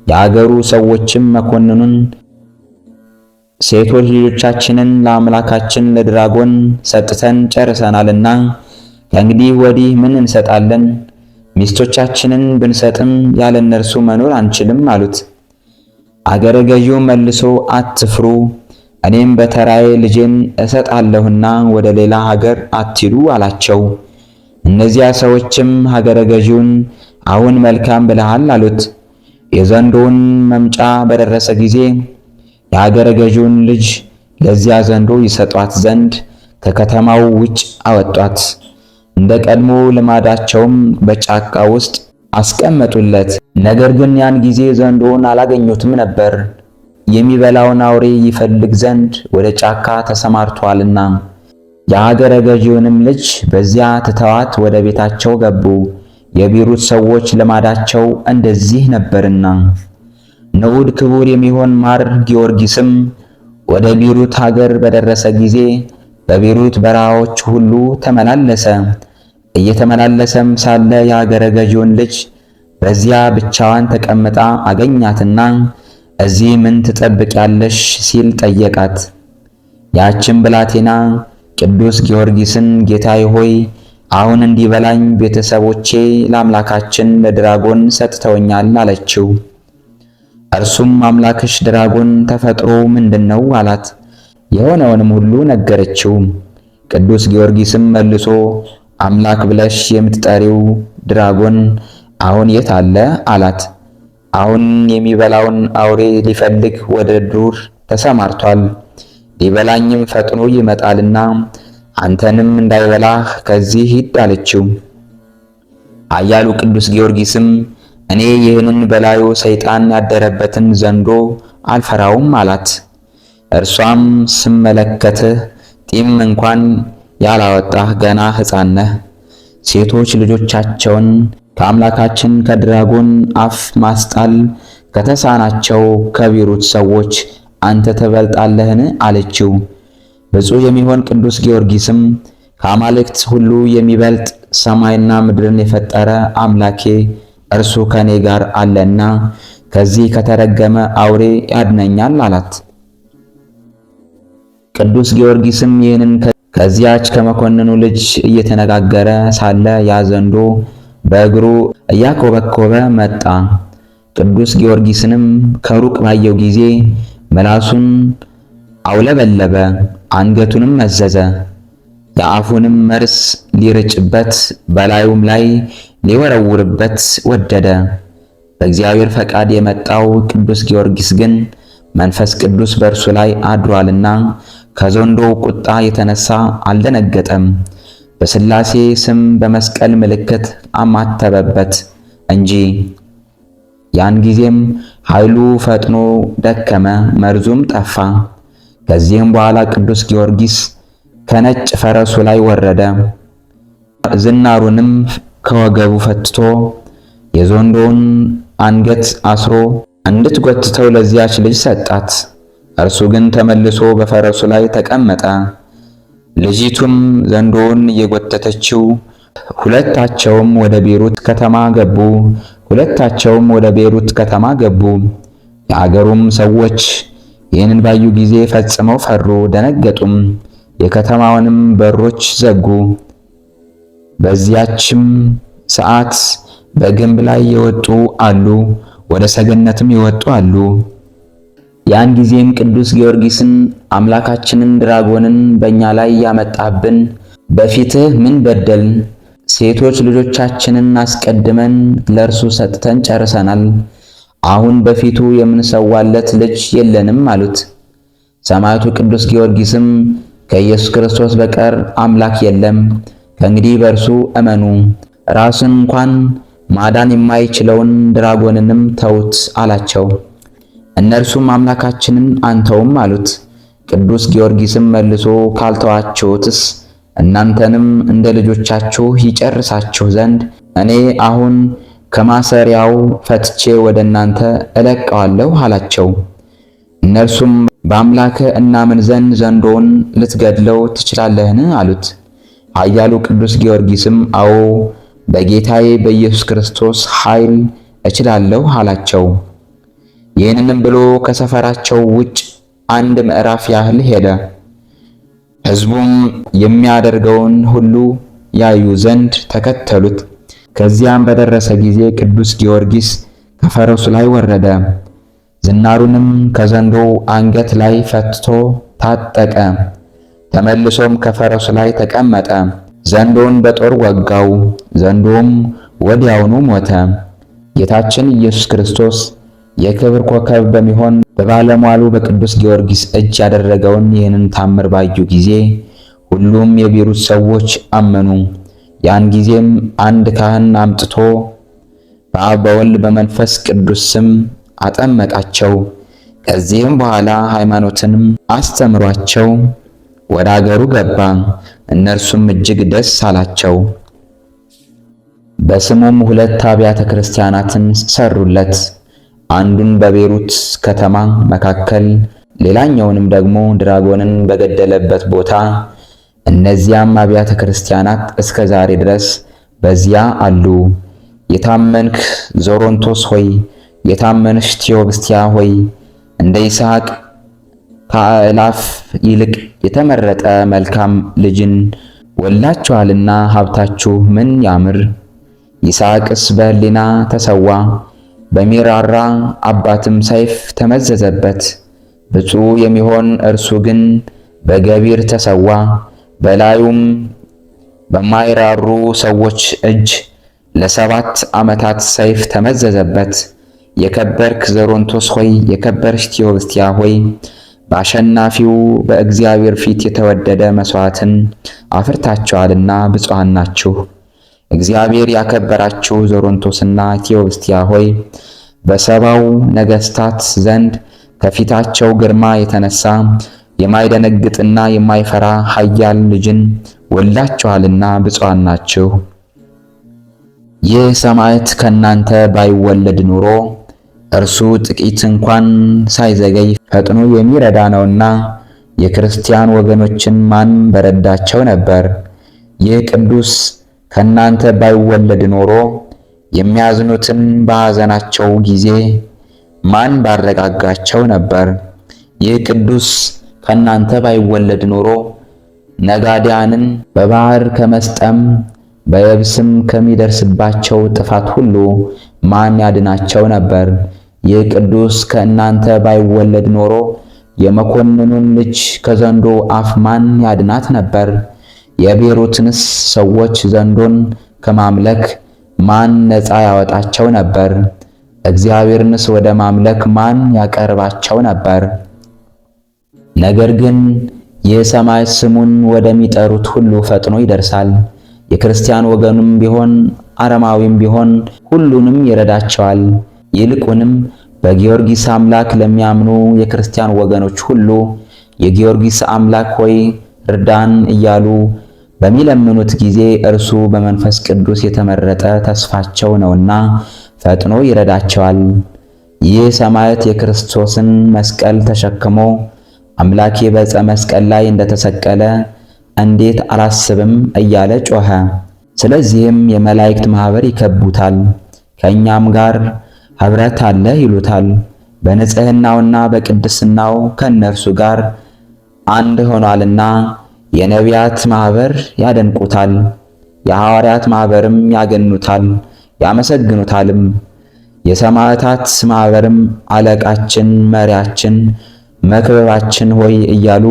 የአገሩ ሰዎችም መኮንኑን ሴቶች ልጆቻችንን ለአምላካችን ለድራጎን ሰጥተን ጨርሰናልና ከእንግዲህ ወዲህ ምን እንሰጣለን? ሚስቶቻችንን ብንሰጥም ያለ እነርሱ መኖር አንችልም አሉት። አገረ ገዢው መልሶ አትፍሩ፣ እኔም በተራዬ ልጄን እሰጣለሁና ወደ ሌላ ሀገር አትሂዱ አላቸው። እነዚያ ሰዎችም ሀገረ ገዢውን አሁን መልካም ብለሃል አሉት። የዘንዶውን መምጫ በደረሰ ጊዜ የአገረ ገዢውን ልጅ ለዚያ ዘንዶ ይሰጧት ዘንድ ከከተማው ውጭ አወጧት። እንደ ቀድሞ ልማዳቸውም በጫካ ውስጥ አስቀመጡለት። ነገር ግን ያን ጊዜ ዘንዶውን አላገኙትም ነበር፣ የሚበላውን አውሬ ይፈልግ ዘንድ ወደ ጫካ ተሰማርቷልና። የአገረ ገዢውንም ልጅ በዚያ ትተዋት ወደ ቤታቸው ገቡ። የቢሩት ሰዎች ልማዳቸው እንደዚህ ነበርና። ንዑድ ክቡር የሚሆን ማር ጊዮርጊስም ወደ ቢሩት ሀገር በደረሰ ጊዜ በቢሩት በረሃዎች ሁሉ ተመላለሰ። እየተመላለሰም ሳለ የአገረ ገዢውን ልጅ በዚያ ብቻዋን ተቀምጣ አገኛትና እዚህ ምን ትጠብቂያለሽ ሲል ጠየቃት። ያችን ብላቴና ቅዱስ ጊዮርጊስን ጌታዬ ሆይ አሁን እንዲበላኝ ቤተሰቦቼ ለአምላካችን ለድራጎን ሰጥተውኛል አለችው። እርሱም አምላክሽ ድራጎን ተፈጥሮ ምንድነው አላት። የሆነውንም ሁሉ ነገረችው። ቅዱስ ጊዮርጊስም መልሶ አምላክ ብለሽ የምትጠሪው ድራጎን አሁን የት አለ አላት። አሁን የሚበላውን አውሬ ሊፈልግ ወደ ዱር ተሰማርቷል፣ ሊበላኝም ፈጥኖ ይመጣልና አንተንም እንዳይበላህ ከዚህ ሂድ አለችው። ኃያሉ ቅዱስ ጊዮርጊስም እኔ ይህንን በላዩ ሰይጣን ያደረበትን ዘንዶ አልፈራውም አላት። እርሷም ስመለከትህ ጢም እንኳን ያላወጣህ ገና ሕፃን ነህ። ሴቶች ልጆቻቸውን ከአምላካችን ከድራጎን አፍ ማስጣል ከተሳናቸው ከቢሩት ሰዎች አንተ ትበልጣለህን አለችው። ብፁዕ የሚሆን ቅዱስ ጊዮርጊስም ከአማልክት ሁሉ የሚበልጥ ሰማይና ምድርን የፈጠረ አምላኬ እርሱ ከኔ ጋር አለና ከዚህ ከተረገመ አውሬ ያድነኛል አላት። ቅዱስ ጊዮርጊስም ይህንን ከዚያች ከመኮንኑ ልጅ እየተነጋገረ ሳለ ያ ዘንዶ በእግሩ እያኮበኮበ መጣ። ቅዱስ ጊዮርጊስንም ከሩቅ ባየው ጊዜ ምላሱን አውለበለበ፣ አንገቱንም መዘዘ። የአፉንም መርስ ሊርጭበት በላዩም ላይ ሊወረውርበት ወደደ። በእግዚአብሔር ፈቃድ የመጣው ቅዱስ ጊዮርጊስ ግን መንፈስ ቅዱስ በእርሱ ላይ አድሯልና ከዘንዶው ቁጣ የተነሳ አልደነገጠም። በሥላሴ ስም በመስቀል ምልክት አማተበበት እንጂ። ያን ጊዜም ኃይሉ ፈጥኖ ደከመ፣ መርዙም ጠፋ። ከዚህም በኋላ ቅዱስ ጊዮርጊስ ከነጭ ፈረሱ ላይ ወረደ። ዝናሩንም ከወገቡ ፈትቶ የዘንዶውን አንገት አስሮ እንድትጎትተው ለዚያች ልጅ ሰጣት። እርሱ ግን ተመልሶ በፈረሱ ላይ ተቀመጠ። ልጅቱም ዘንዶውን እየጎተተችው ሁለታቸውም ወደ ቤሩት ከተማ ገቡ። የአገሩም ሰዎች ይህንን ባዩ ጊዜ ፈጽመው ፈሩ፣ ደነገጡም። የከተማውንም በሮች ዘጉ። በዚያችም ሰዓት በግንብ ላይ የወጡ አሉ፣ ወደ ሰገነትም የወጡ አሉ። ያን ጊዜም ቅዱስ ጊዮርጊስን አምላካችንን ድራጎንን በእኛ ላይ ያመጣብን በፊትህ ምን በደልን? ሴቶች ልጆቻችንን አስቀድመን ለእርሱ ሰጥተን ጨርሰናል። አሁን በፊቱ የምንሰዋለት ልጅ የለንም አሉት። ሰማዕቱ ቅዱስ ጊዮርጊስም ከኢየሱስ ክርስቶስ በቀር አምላክ የለም፣ ከእንግዲህ በእርሱ እመኑ፣ ራሱን እንኳን ማዳን የማይችለውን ድራጎንንም ተውት አላቸው። እነርሱም አምላካችንን አንተውም አሉት። ቅዱስ ጊዮርጊስም መልሶ ካልተዋችሁትስ እናንተንም እንደ ልጆቻችሁ ይጨርሳችሁ ዘንድ እኔ አሁን ከማሰሪያው ፈትቼ ወደ እናንተ እለቀዋለሁ አላቸው። እነርሱም በአምላክ እናምን ዘንድ ዘንዶውን ልትገድለው ትችላለህን አሉት። ኃያሉ ቅዱስ ጊዮርጊስም አዎ በጌታዬ በኢየሱስ ክርስቶስ ኃይል እችላለሁ አላቸው። ይህንንም ብሎ ከሰፈራቸው ውጭ 1 ምዕራፍ ያህል ሄደ። ሕዝቡም የሚያደርገውን ሁሉ ያዩ ዘንድ ተከተሉት። ከዚያም በደረሰ ጊዜ ቅዱስ ጊዮርጊስ ከፈረሱ ላይ ወረደ። ዝናሩንም ከዘንዶው አንገት ላይ ፈትቶ ታጠቀ። ተመልሶም ከፈረሱ ላይ ተቀመጠ። ዘንዶውን በጦር ወጋው። ዘንዶውም ወዲያውኑ ሞተ። ጌታችን ኢየሱስ ክርስቶስ የክብር ኮከብ በሚሆን በባለሟሉ በቅዱስ ጊዮርጊስ እጅ ያደረገውን ይህንን ታምር ባዩ ጊዜ ሁሉም የቤሩት ሰዎች አመኑ። ያን ጊዜም አንድ ካህን አምጥቶ በአብ በወልድ በመንፈስ ቅዱስ ስም አጠመቃቸው። ከዚህም በኋላ ሃይማኖትንም አስተምሯቸው ወደ አገሩ ገባ። እነርሱም እጅግ ደስ አላቸው። በስሙም 2 አብያተ ክርስቲያናትን ሰሩለት፣ አንዱን በቤሩት ከተማ መካከል፣ ሌላኛውንም ደግሞ ድራጎንን በገደለበት ቦታ። እነዚያም አብያተ ክርስቲያናት እስከ ዛሬ ድረስ በዚያ አሉ። የታመንክ ዞሮንቶስ ሆይ፣ የታመንሽ ቴዎብስቲያ ሆይ፣ እንደ ይስሐቅ ከአእላፍ ይልቅ የተመረጠ መልካም ልጅን ወልዳችኋልና ሀብታችሁ ምን ያምር! ይስሐቅስ በሕሊና ተሰዋ፣ በሚራራ አባትም ሰይፍ ተመዘዘበት። ብፁዕ የሚሆን እርሱ ግን በገቢር ተሰዋ፣ በላዩም በማይራሩ ሰዎች እጅ ለ7 ዓመታት ሰይፍ ተመዘዘበት። የከበርክ ዞሮንቶስ ሆይ፣ የከበርሽ ቴዎብስቲያ ሆይ፣ በአሸናፊው በእግዚአብሔር ፊት የተወደደ መሥዋዕትን አፍርታችኋልና ብፁዓን ናችሁ። እግዚአብሔር ያከበራችሁ ዞሮንቶስና ቴዎብስቲያ ሆይ፣ በሰባው ነገሥታት ዘንድ ከፊታቸው ግርማ የተነሳ የማይደነግጥና የማይፈራ ኃያል ልጅን ወልዳችኋልና ብፁዓን ናችሁ። ይህ ሰማዕት ከእናንተ ባይወለድ ኑሮ እርሱ ጥቂት እንኳን ሳይዘገይ ፈጥኖ የሚረዳ ነውና የክርስቲያን ወገኖችን ማን በረዳቸው ነበር? ይህ ቅዱስ ከእናንተ ባይወለድ ኖሮ የሚያዝኑትን በሐዘናቸው ጊዜ ማን ባረጋጋቸው ነበር? ይህ ቅዱስ ከእናንተ ባይወለድ ኖሮ ነጋዴያንን በባህር ከመስጠም በየብስም ከሚደርስባቸው ጥፋት ሁሉ ማን ያድናቸው ነበር? ይህ ቅዱስ ከእናንተ ባይወለድ ኖሮ የመኮንኑን ልጅ ከዘንዶ አፍ ማን ያድናት ነበር? የቤሩትንስ ሰዎች ዘንዶን ከማምለክ ማን ነፃ ያወጣቸው ነበር? እግዚአብሔርንስ ወደ ማምለክ ማን ያቀርባቸው ነበር? ነገር ግን ይህ ሰማዕት ስሙን ወደሚጠሩት ሁሉ ፈጥኖ ይደርሳል። የክርስቲያን ወገኑም ቢሆን አረማዊም ቢሆን ሁሉንም ይረዳቸዋል። ይልቁንም በጊዮርጊስ አምላክ ለሚያምኑ የክርስቲያን ወገኖች ሁሉ የጊዮርጊስ አምላክ ሆይ እርዳን እያሉ በሚለምኑት ጊዜ እርሱ በመንፈስ ቅዱስ የተመረጠ ተስፋቸው ነውና ፈጥኖ ይረዳቸዋል። ይህ ሰማዕት የክርስቶስን መስቀል ተሸክሞ አምላኬ በዕፀ መስቀል ላይ እንደተሰቀለ እንዴት አላስብም እያለ ጮኸ። ስለዚህም የመላእክት ማኅበር ይከቡታል፣ ከእኛም ጋር ኅብረት አለ ይሉታል። በንጽሕናውና በቅድስናው ከእነርሱ ጋር አንድ ሆኗልና የነቢያት ማኅበር ያደንቁታል፣ የሐዋርያት ማኅበርም ያገኑታል ያመሰግኑታልም። የሰማዕታት ማኅበርም አለቃችን፣ መሪያችን፣ መክበባችን ሆይ እያሉ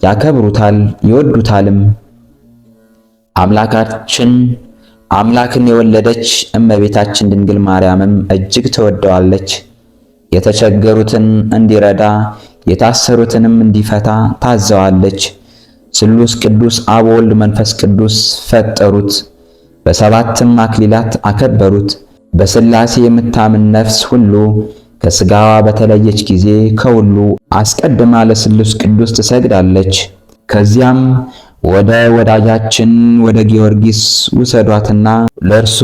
ያከብሩታል ይወዱታልም። አምላክን የወለደች እመቤታችን ድንግል ማርያምም እጅግ ተወደዋለች። የተቸገሩትን እንዲረዳ የታሰሩትንም እንዲፈታ ታዘዋለች። ስሉስ ቅዱስ አብ ወልድ መንፈስ ቅዱስ ፈጠሩት፣ በሰባትም አክሊላት አከበሩት። በሥላሴ የምታምን ነፍስ ሁሉ ከሥጋዋ በተለየች ጊዜ ከሁሉ አስቀድማ ለስሉስ ቅዱስ ትሰግዳለች። ከዚያም ወደ ወዳጃችን ወደ ጊዮርጊስ ውሰዷትና ለእርሱ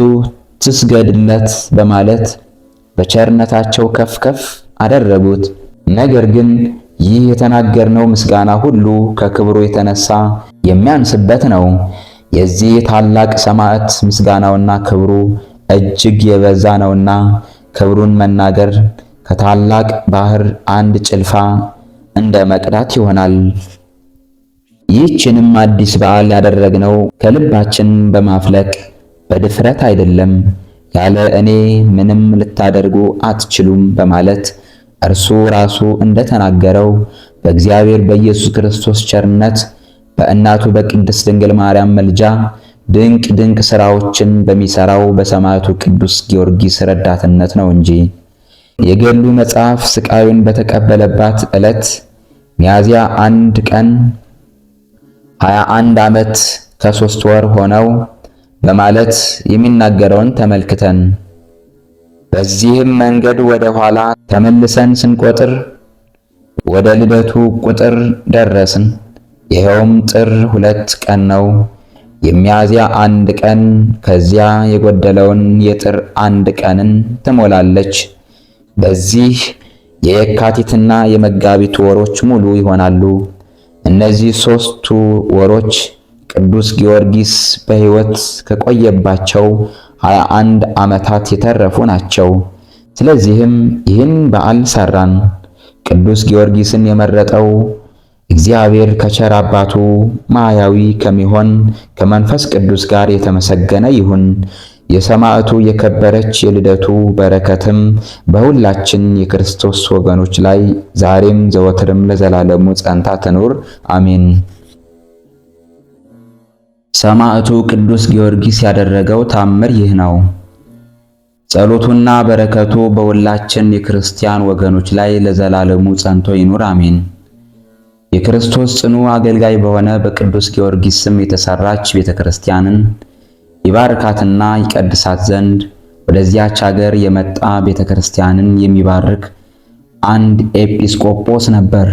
ትስገድለት በማለት በቸርነታቸው ከፍ ከፍ አደረጉት። ነገር ግን ይህ የተናገርነው ምስጋና ሁሉ ከክብሩ የተነሳ የሚያንስበት ነው። የዚህ ታላቅ ሰማዕት ምስጋናውና ክብሩ እጅግ የበዛ ነውና ክብሩን መናገር ከታላቅ ባህር አንድ ጭልፋ እንደ መቅዳት ይሆናል። ይህችንም አዲስ በዓል ያደረግነው ከልባችን በማፍለቅ በድፍረት አይደለም፣ ያለ እኔ ምንም ልታደርጉ አትችሉም በማለት እርሱ ራሱ እንደተናገረው በእግዚአብሔር በኢየሱስ ክርስቶስ ቸርነት በእናቱ በቅድስት ድንግል ማርያም መልጃ ድንቅ ድንቅ ሥራዎችን በሚሠራው በሰማዕቱ ቅዱስ ጊዮርጊስ ረዳትነት ነው እንጂ። የገድሉ መጽሐፍ ስቃዩን በተቀበለባት ዕለት ሚያዝያ 1 ቀን 21 ዓመት ከ3 ወር ሆነው በማለት የሚናገረውን ተመልክተን በዚህም መንገድ ወደ ኋላ ተመልሰን ስንቆጥር ወደ ልደቱ ቁጥር ደረስን። ይኸውም ጥር 2 ቀን ነው። የሚያዝያ 1 ቀን ከዚያ የጎደለውን የጥር 1 ቀንን ትሞላለች። በዚህ የየካቲትና የመጋቢት ወሮች ሙሉ ይሆናሉ። እነዚህ 3ቱ ወሮች ቅዱስ ጊዮርጊስ በሕይወት ከቆየባቸው 21 ዓመታት የተረፉ ናቸው። ስለዚህም ይህን በዓል ሰራን። ቅዱስ ጊዮርጊስን የመረጠው እግዚአብሔር ከቸር አባቱ ማያዊ ከሚሆን ከመንፈስ ቅዱስ ጋር የተመሰገነ ይሁን። የሰማዕቱ የከበረች የልደቱ በረከትም በሁላችን የክርስቶስ ወገኖች ላይ ዛሬም ዘወትርም ለዘላለሙ ጸንታ ትኑር አሜን። ሰማዕቱ ቅዱስ ጊዮርጊስ ያደረገው ታምር ይህ ነው። ጸሎቱና በረከቱ በሁላችን የክርስቲያን ወገኖች ላይ ለዘላለሙ ጸንቶ ይኑር አሜን። የክርስቶስ ጽኑ አገልጋይ በሆነ በቅዱስ ጊዮርጊስ ስም የተሰራች ቤተክርስቲያንን ይባርካትና ይቀድሳት ዘንድ ወደዚያች ሀገር የመጣ ቤተክርስቲያንን የሚባርክ አንድ ኤጲስቆጶስ ነበር።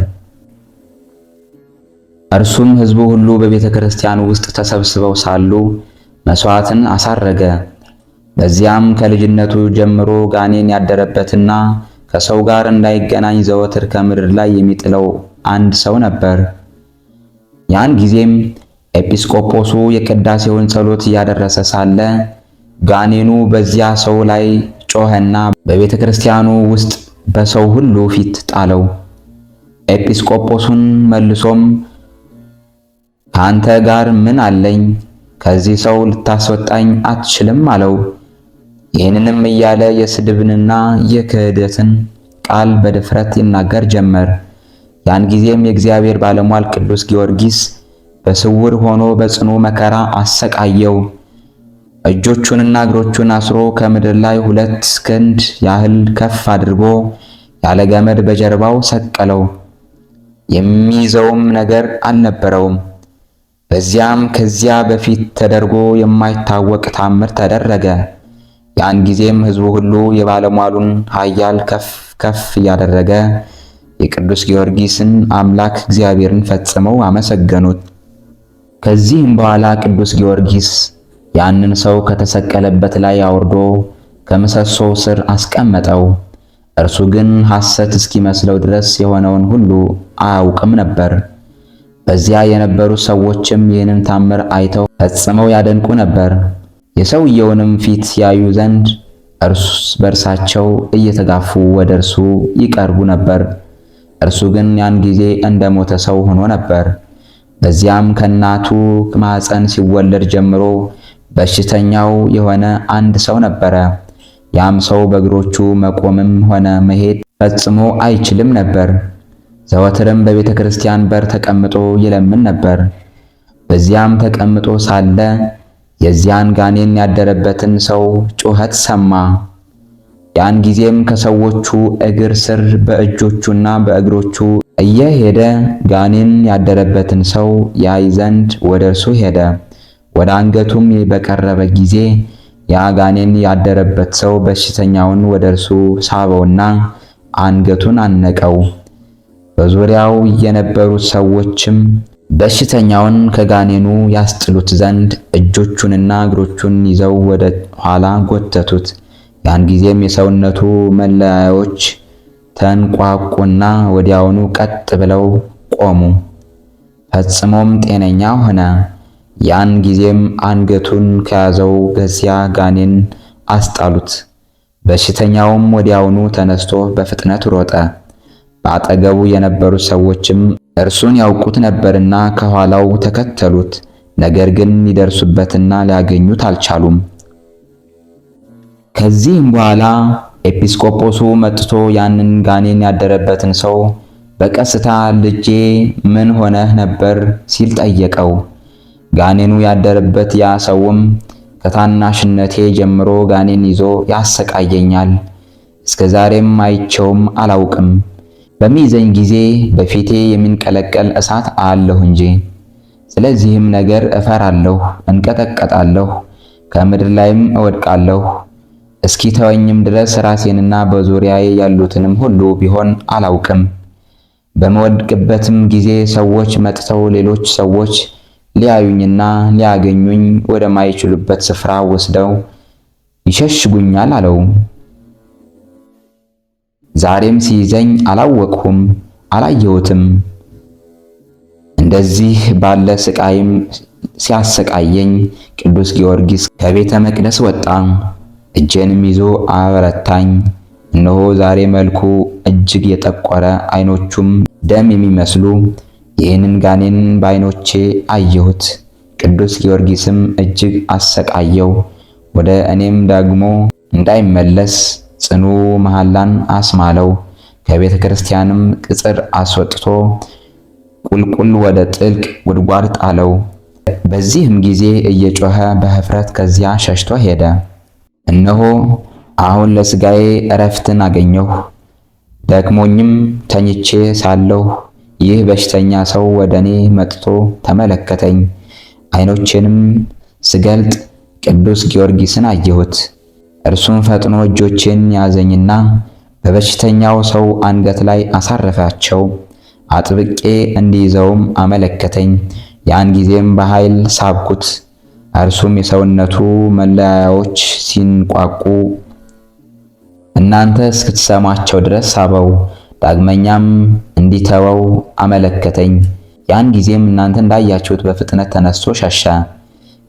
እርሱም ሕዝቡ ሁሉ በቤተክርስቲያን ውስጥ ተሰብስበው ሳሉ መስዋዕትን አሳረገ። በዚያም ከልጅነቱ ጀምሮ ጋኔን ያደረበትና ከሰው ጋር እንዳይገናኝ ዘወትር ከምድር ላይ የሚጥለው አንድ ሰው ነበር። ያን ጊዜም ኤጲስቆጶሱ የቅዳሴውን ጸሎት እያደረሰ ሳለ ጋኔኑ በዚያ ሰው ላይ ጮኸና በቤተክርስቲያኑ ውስጥ በሰው ሁሉ ፊት ጣለው። ኤጲስቆጶሱን መልሶም ከአንተ ጋር ምን አለኝ? ከዚህ ሰው ልታስወጣኝ አትችልም አለው። ይህንንም እያለ የስድብንና የክህደትን ቃል በድፍረት ይናገር ጀመር። ያን ጊዜም የእግዚአብሔር ባለሟል ቅዱስ ጊዮርጊስ በስውር ሆኖ በጽኑ መከራ አሰቃየው። እጆቹንና እግሮቹን አስሮ ከምድር ላይ 2 ክንድ ያህል ከፍ አድርጎ ያለ ገመድ በጀርባው ሰቀለው። የሚይዘውም ነገር አልነበረውም። በዚያም ከዚያ በፊት ተደርጎ የማይታወቅ ታምር ተደረገ። ያን ጊዜም ሕዝቡ ሁሉ የባለሟሉን ኃያል ከፍ ከፍ እያደረገ የቅዱስ ጊዮርጊስን አምላክ እግዚአብሔርን ፈጽመው አመሰገኑት። ከዚህም በኋላ ቅዱስ ጊዮርጊስ ያንን ሰው ከተሰቀለበት ላይ አውርዶ ከምሰሶው ስር አስቀመጠው። እርሱ ግን ሐሰት እስኪመስለው ድረስ የሆነውን ሁሉ አያውቅም ነበር። በዚያ የነበሩ ሰዎችም ይህንን ታምር አይተው ፈጽመው ያደንቁ ነበር። የሰውየውንም ፊት ያዩ ዘንድ እርስ በርሳቸው እየተጋፉ ወደ እርሱ ይቀርቡ ነበር። እርሱ ግን ያን ጊዜ እንደ ሞተ ሰው ሆኖ ነበር። በዚያም ከእናቱ ማኅፀን ሲወለድ ጀምሮ በሽተኛው የሆነ አንድ ሰው ነበረ። ያም ሰው በእግሮቹ መቆምም ሆነ መሄድ ፈጽሞ አይችልም ነበር። ዘወትርም በቤተ ክርስቲያን በር ተቀምጦ ይለምን ነበር። በዚያም ተቀምጦ ሳለ የዚያን ጋኔን ያደረበትን ሰው ጩኸት ሰማ። ያን ጊዜም ከሰዎቹ እግር ስር በእጆቹና በእግሮቹ እየሄደ ጋኔን ያደረበትን ሰው ያይ ዘንድ ወደ እርሱ ሄደ። ወደ አንገቱም በቀረበ ጊዜ ያ ጋኔን ያደረበት ሰው በሽተኛውን ወደ እርሱ ሳበውና አንገቱን አነቀው። በዙሪያው የነበሩት ሰዎችም በሽተኛውን ከጋኔኑ ያስጥሉት ዘንድ እጆቹንና እግሮቹን ይዘው ወደ ኋላ ጎተቱት። ያን ጊዜም የሰውነቱ መለያዮች ተንቋቁና ወዲያውኑ ቀጥ ብለው ቆሙ። ፈጽሞም ጤነኛ ሆነ። ያን ጊዜም አንገቱን ከያዘው ከዚያ ጋኔን አስጣሉት። በሽተኛውም ወዲያውኑ ተነስቶ በፍጥነት ሮጠ። በአጠገቡ የነበሩት ሰዎችም እርሱን ያውቁት ነበርና ከኋላው ተከተሉት። ነገር ግን ሊደርሱበትና ሊያገኙት አልቻሉም። ከዚህም በኋላ ኤጲስቆጶሱ መጥቶ ያንን ጋኔን ያደረበትን ሰው በቀስታ ልጄ ምን ሆነህ ነበር ሲል ጠየቀው። ጋኔኑ ያደረበት ያ ሰውም ከታናሽነቴ ጀምሮ ጋኔን ይዞ ያሰቃየኛል። እስከ ዛሬም አይቼውም አላውቅም። በሚይዘኝ ጊዜ በፊቴ የሚንቀለቀል እሳት አያለሁ እንጂ። ስለዚህም ነገር እፈራለሁ፣ እንቀጠቀጣለሁ፣ ከምድር ላይም እወድቃለሁ። እስኪተወኝም ድረስ ራሴንና በዙሪያዬ ያሉትንም ሁሉ ቢሆን አላውቅም። በመወድቅበትም ጊዜ ሰዎች መጥተው ሌሎች ሰዎች ሊያዩኝና ሊያገኙኝ ወደማይችሉበት ስፍራ ወስደው ይሸሽጉኛል አለው። ዛሬም ሲይዘኝ አላወቅሁም፣ አላየሁትም። እንደዚህ ባለ ስቃይም ሲያሰቃየኝ ቅዱስ ጊዮርጊስ ከቤተ መቅደስ ወጣ፣ እጄንም ይዞ አበረታኝ። እነሆ ዛሬ መልኩ እጅግ የጠቆረ ዓይኖቹም ደም የሚመስሉ ይህንን ጋኔን በዓይኖቼ አየሁት። ቅዱስ ጊዮርጊስም እጅግ አሰቃየው። ወደ እኔም ደግሞ እንዳይመለስ ጽኑ መሐላን አስማለው። ከቤተ ክርስቲያንም ቅጽር አስወጥቶ ቁልቁል ወደ ጥልቅ ጉድጓድ ጣለው። በዚህም ጊዜ እየጮኸ በኅፍረት ከዚያ ሸሽቶ ሄደ። እነሆ አሁን ለሥጋዬ እረፍትን አገኘሁ። ደክሞኝም ተኝቼ ሳለሁ ይህ በሽተኛ ሰው ወደ እኔ መጥቶ ተመለከተኝ። ዓይኖቼንም ስገልጥ ቅዱስ ጊዮርጊስን አየሁት። እርሱም ፈጥኖ እጆቼን ያዘኝና በበሽተኛው ሰው አንገት ላይ አሳረፋቸው። አጥብቄ እንዲይዘውም አመለከተኝ። ያን ጊዜም በኃይል ሳብኩት። እርሱም የሰውነቱ መለያዎች ሲንቋቁ እናንተ እስክትሰማቸው ድረስ ሳበው። ዳግመኛም እንዲተወው አመለከተኝ። ያን ጊዜም እናንተ እንዳያችሁት በፍጥነት ተነስቶ ሸሸ።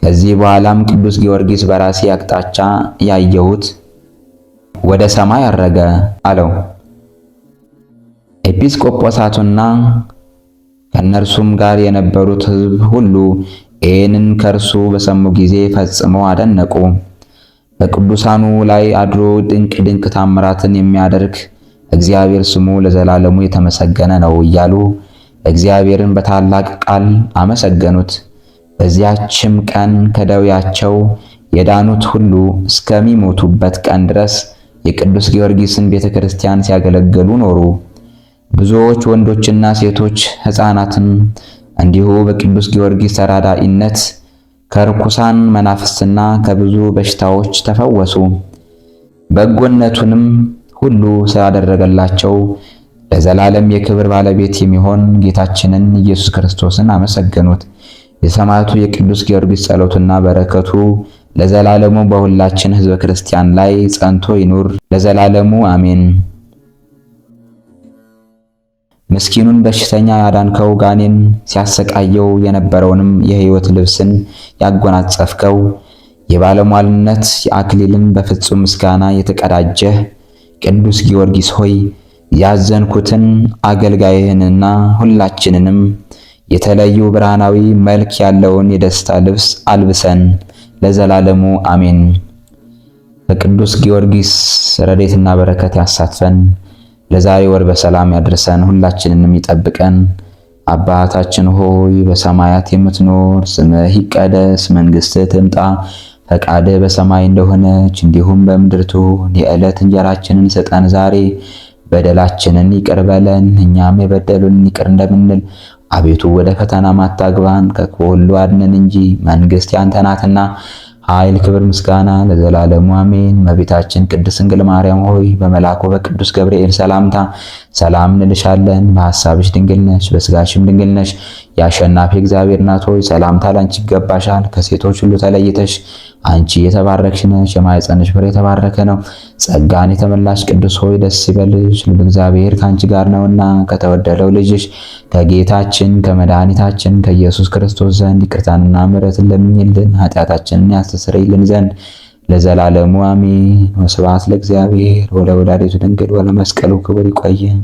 ከዚህ በኋላም ቅዱስ ጊዮርጊስ በራሴ አቅጣጫ ያየሁት ወደ ሰማይ አረገ አለው። ኤጲስቆጶሳቱና ከእነርሱም ጋር የነበሩት ሕዝብ ሁሉ ይህንን ከእርሱ በሰሙ ጊዜ ፈጽመው አደነቁ። በቅዱሳኑ ላይ አድሮ ድንቅ ድንቅ ታምራትን የሚያደርግ እግዚአብሔር ስሙ ለዘላለሙ የተመሰገነ ነው እያሉ እግዚአብሔርን በታላቅ ቃል አመሰገኑት። በዚያችም ቀን ከደዌያቸው የዳኑት ሁሉ እስከሚሞቱበት ቀን ድረስ የቅዱስ ጊዮርጊስን ቤተክርስቲያን ሲያገለግሉ ኖሩ። ብዙዎች ወንዶችና ሴቶች ሕፃናትም እንዲሁ በቅዱስ ጊዮርጊስ ተራዳኢነት ከርኩሳን መናፍስትና ከብዙ በሽታዎች ተፈወሱ። በጎነቱንም ሁሉ ስላደረገላቸው ለዘላለም የክብር ባለቤት የሚሆን ጌታችንን ኢየሱስ ክርስቶስን አመሰገኑት። የሰማዕቱ የቅዱስ ጊዮርጊስ ጸሎትና በረከቱ ለዘላለሙ በሁላችን ሕዝበ ክርስቲያን ላይ ጸንቶ ይኑር ለዘላለሙ አሜን። ምስኪኑን በሽተኛ ያዳንከው፣ ጋኔን ሲያሰቃየው የነበረውንም የሕይወት ልብስን ያጎናጸፍከው፣ የባለሟልነት የአክሊልን በፍጹም ምስጋና የተቀዳጀህ ቅዱስ ጊዮርጊስ ሆይ ያዘንኩትን አገልጋይህንና ሁላችንንም የተለዩ ብርሃናዊ መልክ ያለውን የደስታ ልብስ አልብሰን ለዘላለሙ አሜን። በቅዱስ ጊዮርጊስ ረድኤትና በረከት ያሳትፈን። ለዛሬ ወር በሰላም ያድርሰን፣ ሁላችንንም ይጠብቀን። አባታችን ሆይ በሰማያት የምትኖር፣ ስምህ ይቀደስ፣ መንግስትህ ትምጣ፣ ፈቃድህ በሰማይ እንደሆነች እንዲሁም በምድር ትሁን። የዕለት እንጀራችንን ስጠን ዛሬ፣ በደላችንን ይቅር በለን እኛም የበደሉንን ይቅር እንደምንል፣ አቤቱ ወደ ፈተና አታግባን ከክፉ ሁሉ አድነን እንጂ መንግስት ያንተ ናትና ኃይል፣ ክብር፣ ምስጋና ለዘላለሙ አሜን። እመቤታችን ቅድስት ድንግል ማርያም ሆይ በመልአኩ በቅዱስ ገብርኤል ሰላምታ ሰላም እንልሻለን። በሐሳብሽ ድንግል ነሽ፣ በስጋሽም ድንግል ነሽ። የአሸናፊ እግዚአብሔር እናት ሆይ ሰላምታ ላንቺ ይገባሻል። ከሴቶች ሁሉ ተለይተሽ አንቺ የተባረክሽ ነሽ፣ የማኅፀንሽ ፍሬ የተባረከ ነው። ጸጋን የተመላሽ ቅዱስ ሆይ ደስ ይበልሽ፣ ልዑል እግዚአብሔር ከአንቺ ጋር ነውና ከተወደደው ልጅሽ ከጌታችን ከመድኃኒታችን ከኢየሱስ ክርስቶስ ዘንድ ይቅርታንና ምሕረትን ለምኝልን ኃጢአታችንን ያስተሰርይልን ዘንድ ለዘላለሙ አሜን። ወስብሐት ለእግዚአብሔር ወለወላዲቱ ድንግል ወለመስቀሉ ክቡር። ይቆየን።